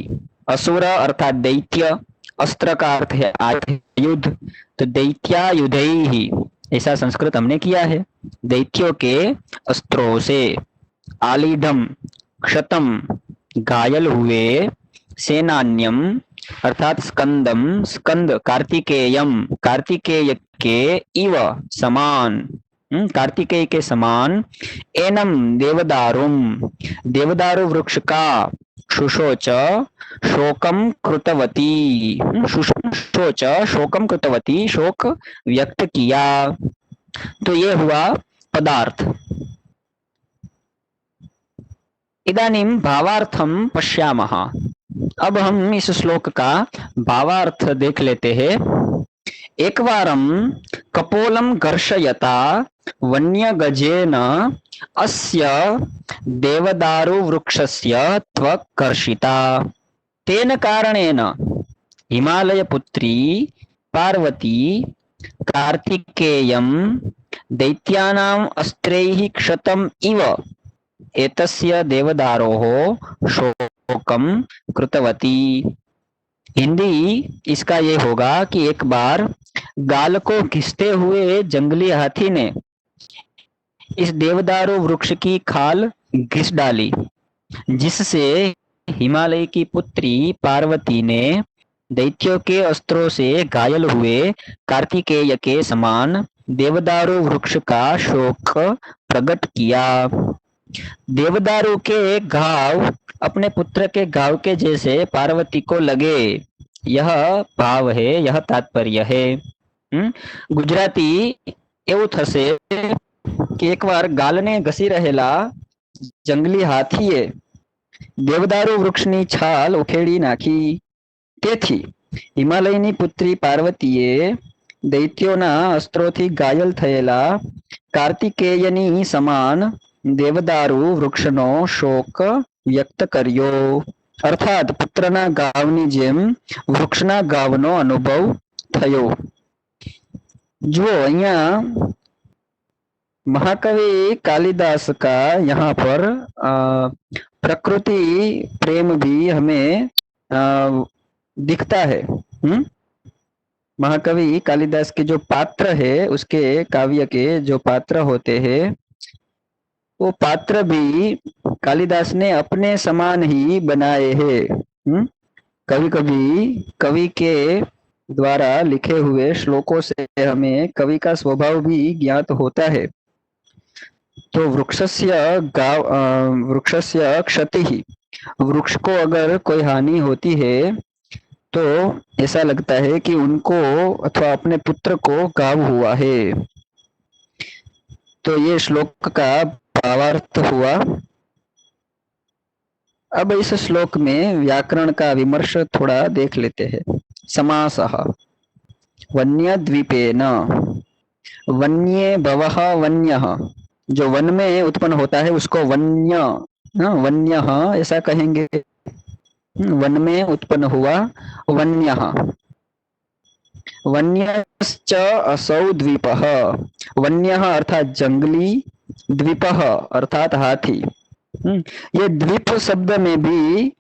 असुर अर्थात दैत्य, अस्त्र का अर्थ है युद्ध, तो दैत्यायुधैहि, ऐसा संस्कृत हमने किया है, दैत्यों के अस्त्रों से, आलीढम क्षतम घायल हुए, सेनान्यम अर्थात स्कंदम, स्कंद कार्तिकेयम, कार्तिकेय के, इव समान, कार्तिकेय के समान, एनम देवदारुम, देवदारू वृक्ष का, शुशोच शोकम कृतवती, शुशोच शोकम कृतवती, शोक व्यक्त किया। तो ये हुआ पदार्थ। इदानीम भावार्थम पश्यामः, अब हम इस श्लोक का भावार्थ देख लेते हैं। एक वारम कपोलम घर्षयता वन्य गजेन अस्य देवदारू वृक्षस्य त्वक् कर्षिता, तेन कारणेन हिमालय पुत्री पार्वती कार्तिकेयं दैत्यानाम् अस्त्रैः क्षतम् इव एतस्य देवदारोः शोकम कृतवती। हिंदी इसका ये होगा कि एक बार गाल को घिसते हुए जंगली हाथी ने इस देवदारू वृक्ष की खाल घिस डाली, जिससे हिमालय की पुत्री पार्वती ने दैत्यों के अस्त्रों से घायल हुए कार्तिकेय के समान देवदारू वृक्ष का शोक प्रकट किया। देवदारू के घाव अपने पुत्र के घाव के जैसे पार्वती को लगे, यह भाव है, यह तात्पर्य है। गुजराती એવું થશે કે એકવાર ગાલને ઘસી રહેલા જંગલી હાથીએ દેવદારુ વૃક્ષની છાલ ઉખેડી નાખી. તેથી હિમાલયની પુત્રી પાર્વતીએ દૈત્યોના અસ્ત્રોથી ઘાયલ થયેલા કાર્તિકેયની સમાન દેવદારુ વૃક્ષનો શોક વ્યક્ત કર્યો. અર્થાત પુત્રના ગાવની જેમ વૃક્ષના ગાવનો અનુભવ થયો. જુઓ અહીંયા महाकवि कालिदास का यहाँ पर प्रकृति प्रेम भी हमें दिखता है. महाकवि कालिदास के जो पात्र है, उसके काव्य के जो पात्र होते हैं, वो पात्र भी कालिदास ने अपने समान ही बनाए हैं. कभी कभी कवि के द्वारा लिखे हुए श्लोकों से हमें कवि का स्वभाव भी ज्ञात होता है. तो वृक्षस्य क्षति ही, वृक्ष को अगर कोई हानि होती है तो ऐसा लगता है कि उनको अथवा अपने पुत्र को घाव हुआ है. तो ये श्लोक का भावार्थ हुआ. अब इस श्लोक में व्याकरण का विमर्श थोड़ा देख लेते हैं. समासः वन्य द्वीपेन, वन्ये भवः वन्यः, जो वन में उत्पन्न होता है उसको वन्य, वन्यः ऐसा कहेंगे. वन में उत्पन्न हुआ वन्यः. वन्यश्च असौ द्वीपः, वन्यः अर्थात जंगली, द्वीपः अर्थात हाथी. ये द्वीप शब्द में भी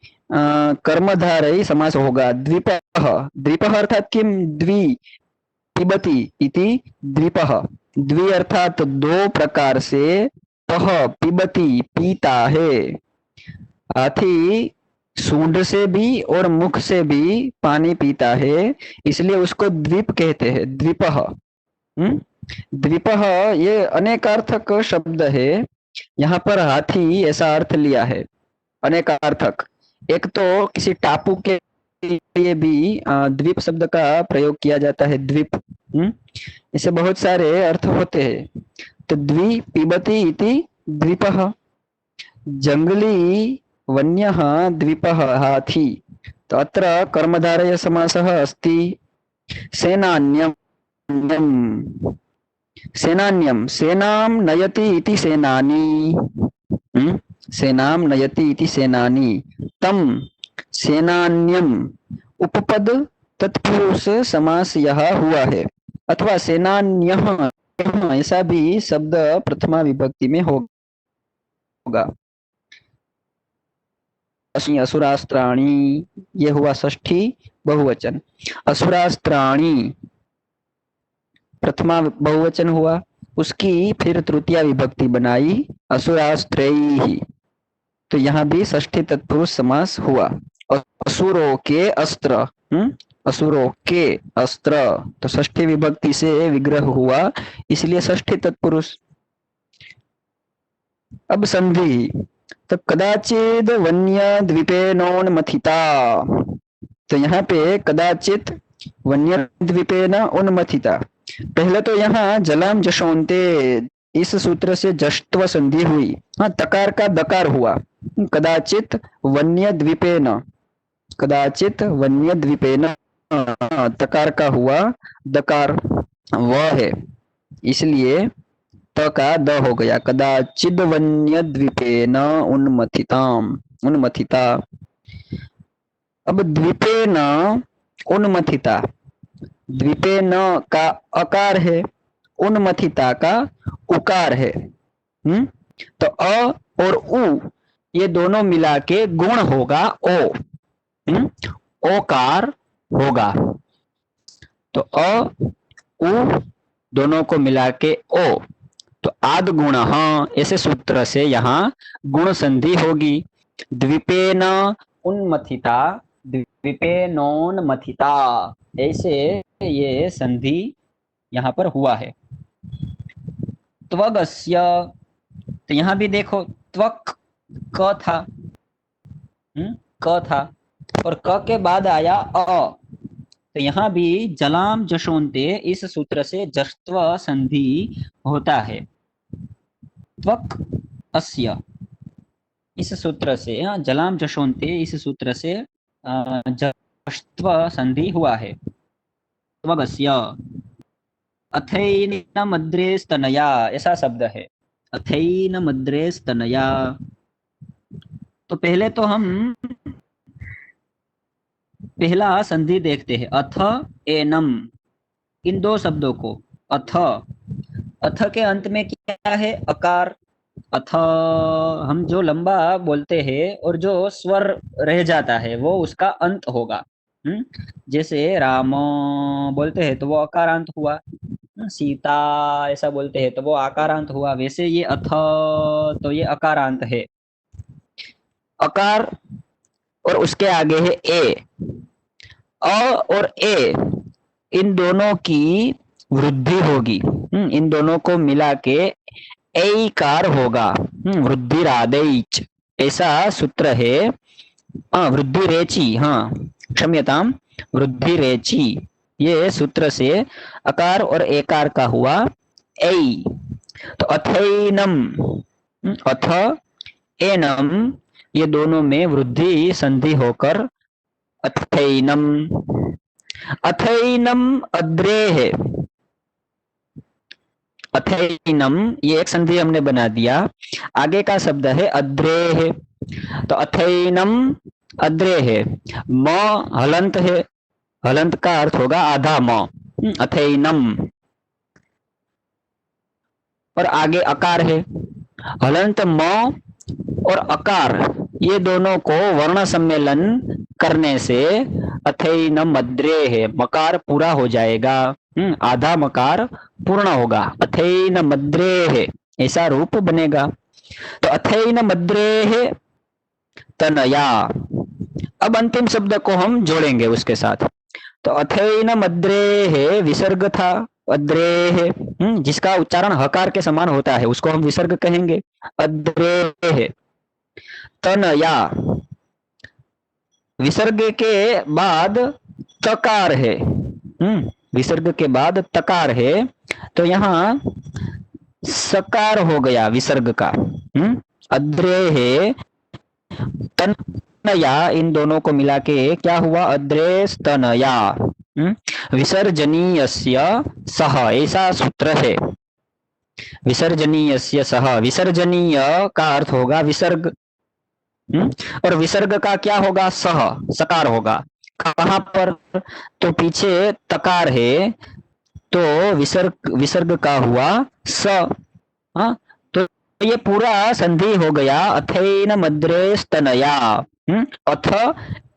कर्मधारय समास होगा. द्वीपः, द्वीपः अर्थात किम, द्वि, पिबति इति द्वीपः. द्वि अर्थात दो प्रकार से, पह पिबती पीता है. हाथी सूंड से भी और मुख से भी पानी पीता है, इसलिए उसको द्वीप कहते हैं. द्वीपः, द्वीपः ये अनेकार्थक शब्द है. यहाँ पर हाथी ऐसा अर्थ लिया है, अनेकार्थक. एक तो किसी टापू के लिए भी द्वीप शब्द का प्रयोग किया जाता है. द्वीप, इसे बहुत सारे अर्थ होते हैं. तो द्वि पिबति इति द्वीपः. जंगली वन्यः द्वीपः हाथी. तो अत्र कर्मधारय समासः अस्ति. सेनान्यं, सेनान्यं, सेनां नयति इति सेनानी, सेनां नयति इति सेनानी. तम सेनान्यम उपपद तत्पुरुष समास यह हुआ है. अथवा सेनान्यः ऐसा भी शब्द प्रथमा विभक्ति में होगा. असुरास्त्राणी ये हुआ षष्ठी बहुवचन. असुरास्त्राणी प्रथमा बहुवचन हुआ, उसकी फिर तृतीया विभक्ति बनाई असुरास्त्रैः. तो यहाँ भी षष्ठी तत्पुरुष समास हुआ. असुरों के अस्त्र, असुरों के अस्त्र, तो षष्ठी विभक्ति से विग्रह हुआ, इसलिए षष्ठी तत्पुरुष. अब संधि. तो कदाचित वन्य द्वीपेनोन्मथिता. तो यहाँ पे कदाचित वन्य द्वीपेन उन्मथिता. पहले तो यहाँ जलाम जशोन्ते इस सूत्र से जष्ट्व संधि हुई. हाँ, तकार का दकार हुआ. कदाचित वन्य द्वीपेन, कदाचित वन्य द्वीपेन, तकार का हुआ दकार व है, इसलिए त का द हो गया. कदाचिद वन्य द्वीपेन उन्मथिताम, उन्मथिता. अब द्वीपेन उन्मथिता, द्वीपेन का अकार है, उन्मथिता का उकार है. तो अ और उ ये दोनों मिला के गुण होगा ओ, ओकार होगा. तो अ उ दोनों को मिला के ओ. तो आद गुण, ऐसे सूत्र से यहाँ गुण संधि होगी. द्वीपेन उन्मथिता, द्वीपेनोन्मथिता, ऐसे ये संधि यहाँ पर हुआ है. त्वगस्य, तो यहाँ भी देखो त्वक क था, क था और क के बाद आया अ. तो यहाँ भी जलाम जशोन्ते इस सूत्र से जष्ट्व संधि होता है. त्वक अस्य, इस सूत्र से, हाँ, जलाम जशोन्ते, इस सूत्र से जष्ट्व संधि हुआ है। त्वगस्य, अथैन मद्रे स्तनया, ऐसा शब्द है, अथैन मद्रे स्तनया। तो पहले तो हम पहला संधि देखते हैं, अथ एनम, इन दो शब्दों को। अथ, अथ के अंत में क्या है? अकार। अथ, हम जो लंबा बोलते हैं और जो स्वर रह जाता है वो उसका अंत होगा। जैसे राम बोलते हैं तो वो अकारांत हुआ, सीता ऐसा बोलते हैं तो वो आकारांत हुआ, वैसे ये अथ तो ये अकारांत है। अकार और उसके आगे है ए। अ और ए, इन दोनों की वृद्धि होगी, इन दोनों को मिला के ऐकार होगा, वृद्धिरादैच, ऐसा सूत्र है। वृद्धि रेची, हाँ क्षम्यताम, वृद्धि रेची, ये सूत्र से अकार और एकार का हुआ ऐ। तो अथैनम, अथ एनम, ये दोनों में वृद्धि संधि होकर अथैनम। अथैनम अद्रेह, अथैनम, ये एक संधि हमने बना दिया, आगे का शब्द है अद्रेह। तो अथैनम अद्रेह, म हलंत है, हलंत का अर्थ होगा आधा म, अथैनम, और आगे अकार है। हलंत म और अकार, ये दोनों को वर्ण सम्मेलन करने से अथैनम अद्रेह, मकार पूरा हो जाएगा, आधा मकार पूर्ण होगा, अथैनम अद्रेह, ऐसा रूप बनेगा। तो अथैनम अद्रेह तनया। अब अंतिम शब्द को हम जोड़ेंगे उसके साथ। तो अथैनम अद्रेह विसर्ग था, अद्रेह, जिसका उच्चारण हकार के समान होता है उसको हम विसर्ग कहेंगे, अद्रेह। तनया, विसर्ग के बाद तकार है, विसर्ग के बाद तकार है, तो यहाँ सकार हो गया विसर्ग का, अद्रेह तनया, इन दोनों को मिला के क्या हुआ? अद्रेस्तनया, विसर्जनीयस्य सह, ऐसा सूत्र है। विसर्जनीयस्य सह, विसर्जनीय का अर्थ होगा विसर्ग, और विसर्ग का क्या होगा? सह, सकार होगा। कहाँ पर? तो पीछे तकार है, तो विसर्ग का हुआ स, तो ये पूरा संधि हो गया, अथैनम अद्रेस्तनया। अथ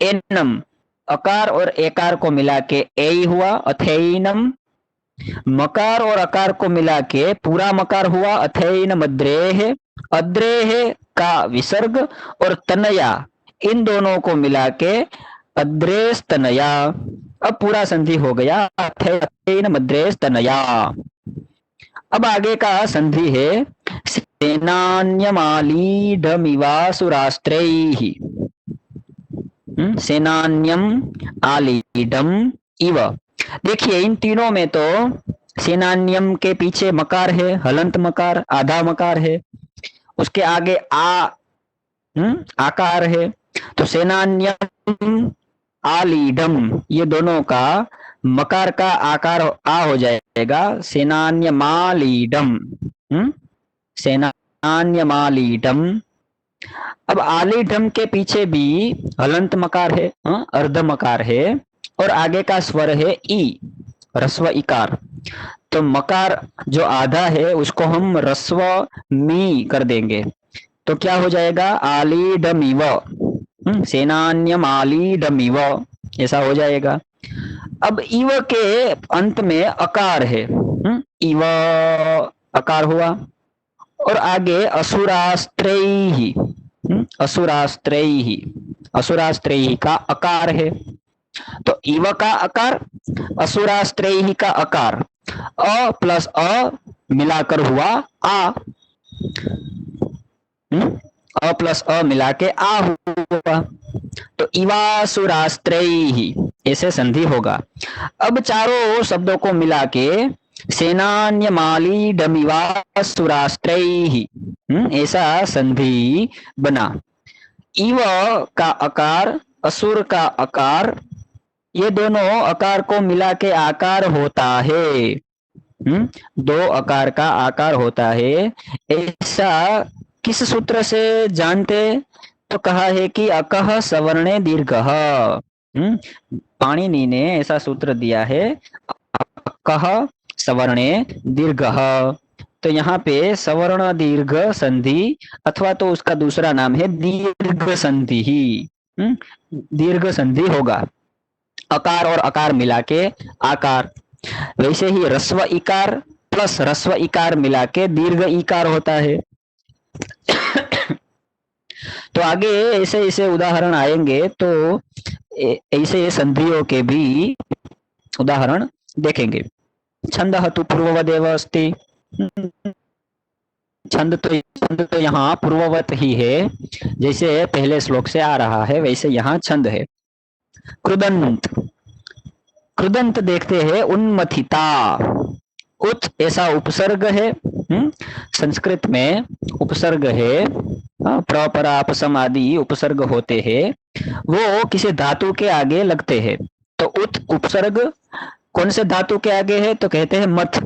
एनम, अकार और एकार को मिला के ए हुआ, अथैनम। मकार और अकार को मिला के पूरा मकार हुआ, अथैनम अद्रेह। अद्रेह का विसर्ग और तनया, इन दोनों को मिला के अद्रेस्तनया। अब पूरा संधि हो गया, अथैनम अद्रेस्तनया। अब आगे का संधि है सेनान्यमालीढमिवासुरास्त्रैः, सेनान्यम आलीढम इव। देखिए इन तीनों में तो सेनान्यम के पीछे मकार है, हलंत मकार, आधा मकार है, उसके आगे आकार है, तो सेनान्यम आलीढम, ये दोनों का मकार का आकार आ हो जाएगा, सेनान्यमालीढम, सेनान्यमालीढम। अब आलीढम के पीछे भी हलंत मकार है, अर्ध मकार है, और आगे का स्वर है ई, रस्व इकार। तो मकार जो आधा है उसको हम रस्व मी कर देंगे, तो क्या हो जाएगा? आलीढमिव, सेनान्यम आलीढमिव, ऐसा हो जाएगा। अब इव के अंत में अकार है, इव अकार हुआ, और आगे असुरास्त्रैहि, असुरास्त्रैहि, असुरास्त्रैहि का अकार है, तो इव का अकार, असुरास्त्रैहि का अकार, अ प्लस अ मिलाकर हुआ आ, अ प्लस अ मिला के आ हुआ, तो इवासुरास्त्रैहि, ऐसे संधि होगा। अब चारों शब्दों को मिला के सेनान्यमालीडमिवासुरास्त्रैः, ऐसा संधि बना। इव का अकार, असुर का अकार, ये दोनों अकार को मिला के आकार होता है। दो अकार का आकार होता है, ऐसा किस सूत्र से जानते? तो कहा है कि अकह सवर्णे दीर्घः। पाणिनि ने ऐसा सूत्र दिया है, अकह सवर्णे दीर्घः। तो यहाँ पे सवर्ण दीर्घ संधि अथवा तो उसका दूसरा नाम है दीर्घ संधि ही, दीर्घ संधि होगा। अकार और अकार मिला के आकार। वैसे ही रस्व इकार प्लस रस्व इकार मिला के दीर्घ इकार होता है। तो आगे ऐसे ऐसे उदाहरण आएंगे तो ऐसे संधियों के भी उदाहरण देखेंगे। छंदः तु पूर्ववदेव अस्ति। छंद तो यहाँ पूर्ववत ही है, जैसे पहले श्लोक से आ रहा है वैसे यहाँ छंद है। कृदंत, कृदंत देखते हैं उन्मथिता। उत ऐसा उपसर्ग है, संस्कृत में उपसर्ग है, प्रपरापसम आदि उपसर्ग होते हैं, वो किसी धातु के आगे लगते हैं। तो उत उपसर्ग कौन से धातु के आगे है? तो कहते हैं मथ,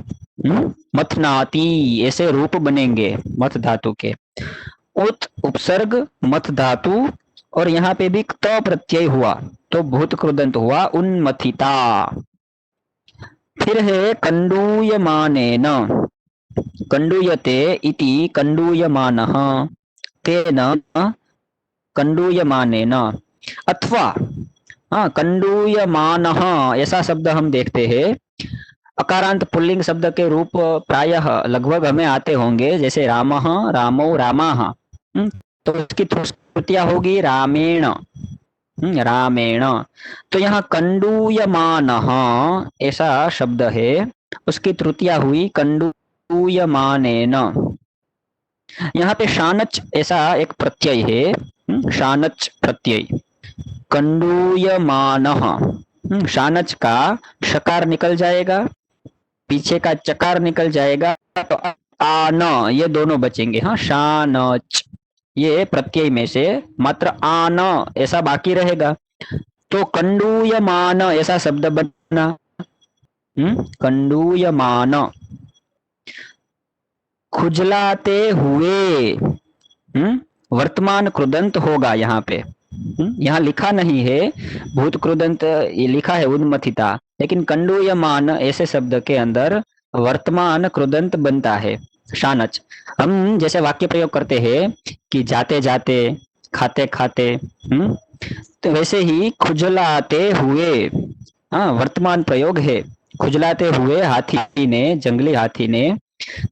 मथनाति, ऐसे रूप बनेंगे मथ धातु के। उत उपसर्ग मथ धातु, और यहाँ पे भी त प्रत्यय हुआ तो भूत कृदंत हुआ उन्मथिता। फिर है कंडूयमानेन, कंडूयते इति कंडूयमानः, तेन कंडूयमानेन, अथवा कंडूयमानः ऐसा शब्द हम देखते हैं। अकारांत पुल्लिंग शब्द के रूप प्रायः लगभग हमें आते होंगे, जैसे रामः, रामौ, रामाः, तो उसकी त्रुटियां होगी रामेण, रामेण। तो यहाँ कंडूयमानः ऐसा शब्द है, उसकी त्रुटियां हुई कंडूयमानेन। यहाँ पे शानच ऐसा एक प्रत्यय है, शानच प्रत्यय, कंडूयमानः, शानच का शकार निकल जाएगा, पीछे का चकार निकल जाएगा, तो आन ये दोनों बचेंगे। हाँ, शानच ये प्रत्यय में से मात्र आन ऐसा बाकी रहेगा। तो कंडूयमान ऐसा शब्द बना, कंडूयमान। खुजलाते हुए, वर्तमान कृदंत होगा यहाँ पे। यहाँ लिखा नहीं है भूत कृदंत, ये लिखा है उन्मथिता, लेकिन कंडूयमान ऐसे शब्द के अंदर वर्तमान कृदंत बनता है शानच। हम जैसे वाक्य प्रयोग करते हैं कि जाते जाते, खाते खाते, तो वैसे ही खुजलाते हुए, वर्तमान प्रयोग है। खुजलाते हुए हाथी ने, जंगली हाथी ने,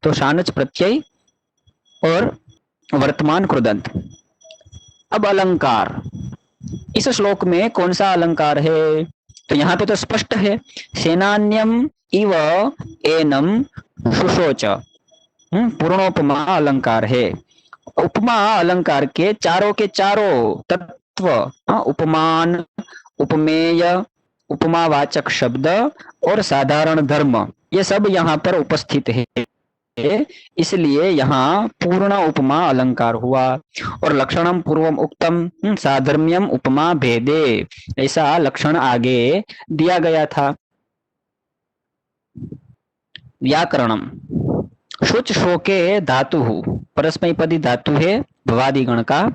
तो शानच प्रत्यय और वर्तमान कृदंत। अब अलंकार, इस श्लोक में कौन सा अलंकार है? तो यहाँ पे तो स्पष्ट है, सेनान्यम इव एनम शुशोच, पूर्णोपमा अलंकार है। उपमा अलंकार के चारों तत्व, उपमान, उपमेय, उपमावाचक शब्द और साधारण धर्म, ये सब यहाँ पर उपस्थित है, इसलिए यहाँ पूर्ण उपमा अलंकार हुआ। और लक्षणम पूर्वम उक्तम साधर्म्यम उपमा भेदे, ऐसा लक्षण आगे दिया गया था। व्याकरणम, शुच शोके धातु, परस्मैपदी धातु है भवादिगण का।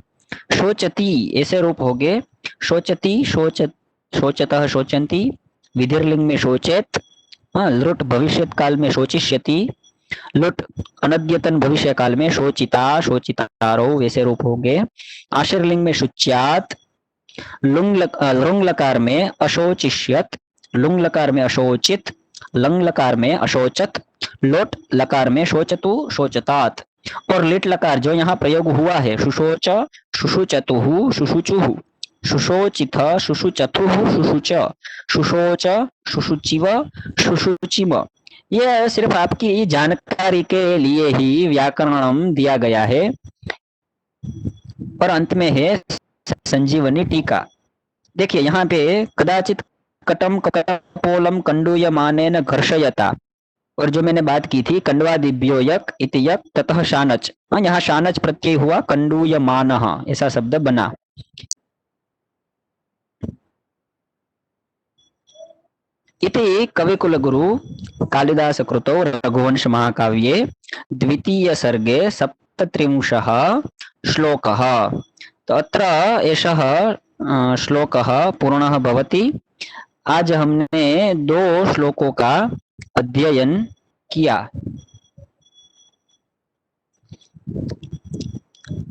शोचती ऐसे रूप हो गए, शोचती, शोचतः शोचंती, विधिर्लिंग में शोचेत, लुट भविष्यत काल में शोचिष्यति, लुट अनद्यतन भविष्य काल में शोचिता, शोचितारो वैसे रूप हो गए। आशीर्लिंग में शुच्यात, लुंग लकार में अशोचिष्यत, लुंग लकार में अशोचित, लंग लकार में अशोचत, लोट लकार में शोचतु, शोचतात। और लिट लकार जो यहाँ प्रयोग हुआ है, शुशोच, शुशुचतुः, शुशुचुः, शुशोचिथ, शुशुचतुः, शुशुच, शुशोच, शुशुचिव, शुशुचिम, यह सिर्फ आपकी जानकारी के लिए ही व्याकरणम दिया गया है। और अंत में है संजीवनी टीका। देखिए यहाँ पे कदाचित कटम कपोलम कंडूयमानेन घर्षयता, और जो मैंने बात की थी कंडवादिभ्यो यक इति यक ततः शानच, हाँ यहाँ शानच प्रत्यय हुआ, कंडूयमानः ऐसा शब्द बना। इति कविकुलगुरु कालिदास कृतौ रघुवंश महाकाव्ये द्वितीय सर्गे 37 श्लोकः। तो अत्र एषः श्लोकः पूर्णः भवति। आज हमने 2 श्लोकों का अध्ययन किया।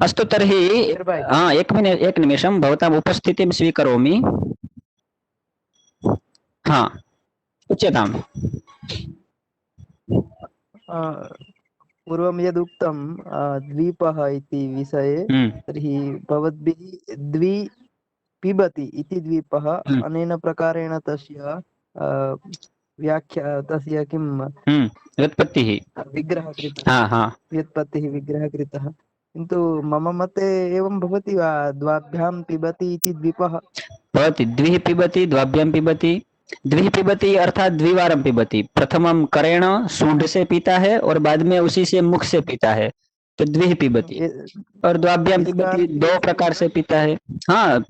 अस्तु तर्हि एक निमिषं भवताम् उपस्थितिं स्वीकरोमि। हाँ उच्यताम्।
पूर्वं यदुक्तं द्वीपः इति विषये, तर्हि भवद्भिः द्वि पिबति इति द्वीपः, अनेन प्रकारेण तस्य व्याख्या, तस्य किं
व्युत्पत्तिः
विग्रहः कृतः। व्युत्पत्तिः विग्रहः कृतः। किन्तु मम मते एवं भवति वा, द्वाभ्यां पिबति इति द्वीपः
भवति। द्विः पिबति द्वाभ्यां पिबति। द्विः पिबति अर्थात द्विवारं पिबति। प्रथमं करेण सूंड से पीता है और बाद में उसी से मुख से पीता है, तो द्विः पिबति। और द्वाभ्यां पिबति 2 प्रकार से पीता है। हाँ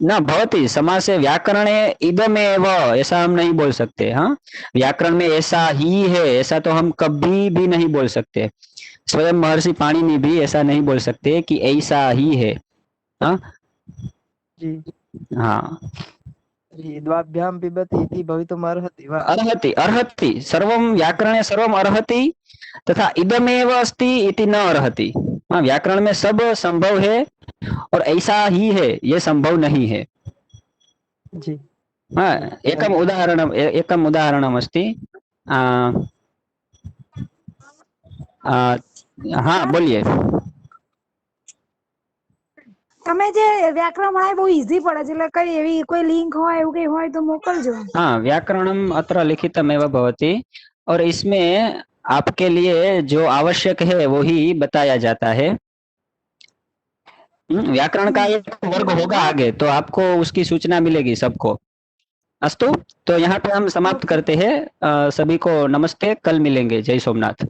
न भवति, समासे व्याकरणे इदमेव ऐसा हम नहीं बोल सकते। हाँ व्याकरण में ऐसा ही है ऐसा तो हम कभी भी नहीं बोल सकते। स्वयं महर्षि पाणिनि भी ऐसा नहीं बोल सकते कि ऐसा ही है। हाँ
जी
हाँ
द्वाभ्यां पिबति इति भवितुम् अर्हति वा?
अर्हति अर्हति, सर्वं व्याकरणे सर्वम् अर्हति, तथा इदमेव अस्ति इति न अर्हति। हाँ व्याकरण में सब संभव है और ऐसा ही है ये संभव नहीं है।
जी
हाँ एकम उदाहरणम् अस्ति। हाँ बोलिए।
તમે જે વ્યાકરણ ભણાય બહુ ઈઝી પડે છે, એટલે કઈ એવી કોઈ લિંક હોય એવું કઈ હોય તો મોકલજો।
हाँ व्याकरणम अत्र लिखितमेव भवति और इसमें आपके लिए जो आवश्यक है वो ही बताया जाता है। व्याकरण का एक वर्ग होगा आगे, तो आपको उसकी सूचना मिलेगी सबको। अस्तु, तो यहाँ पे हम समाप्त करते हैं। सभी को नमस्ते, कल मिलेंगे। जय सोमनाथ।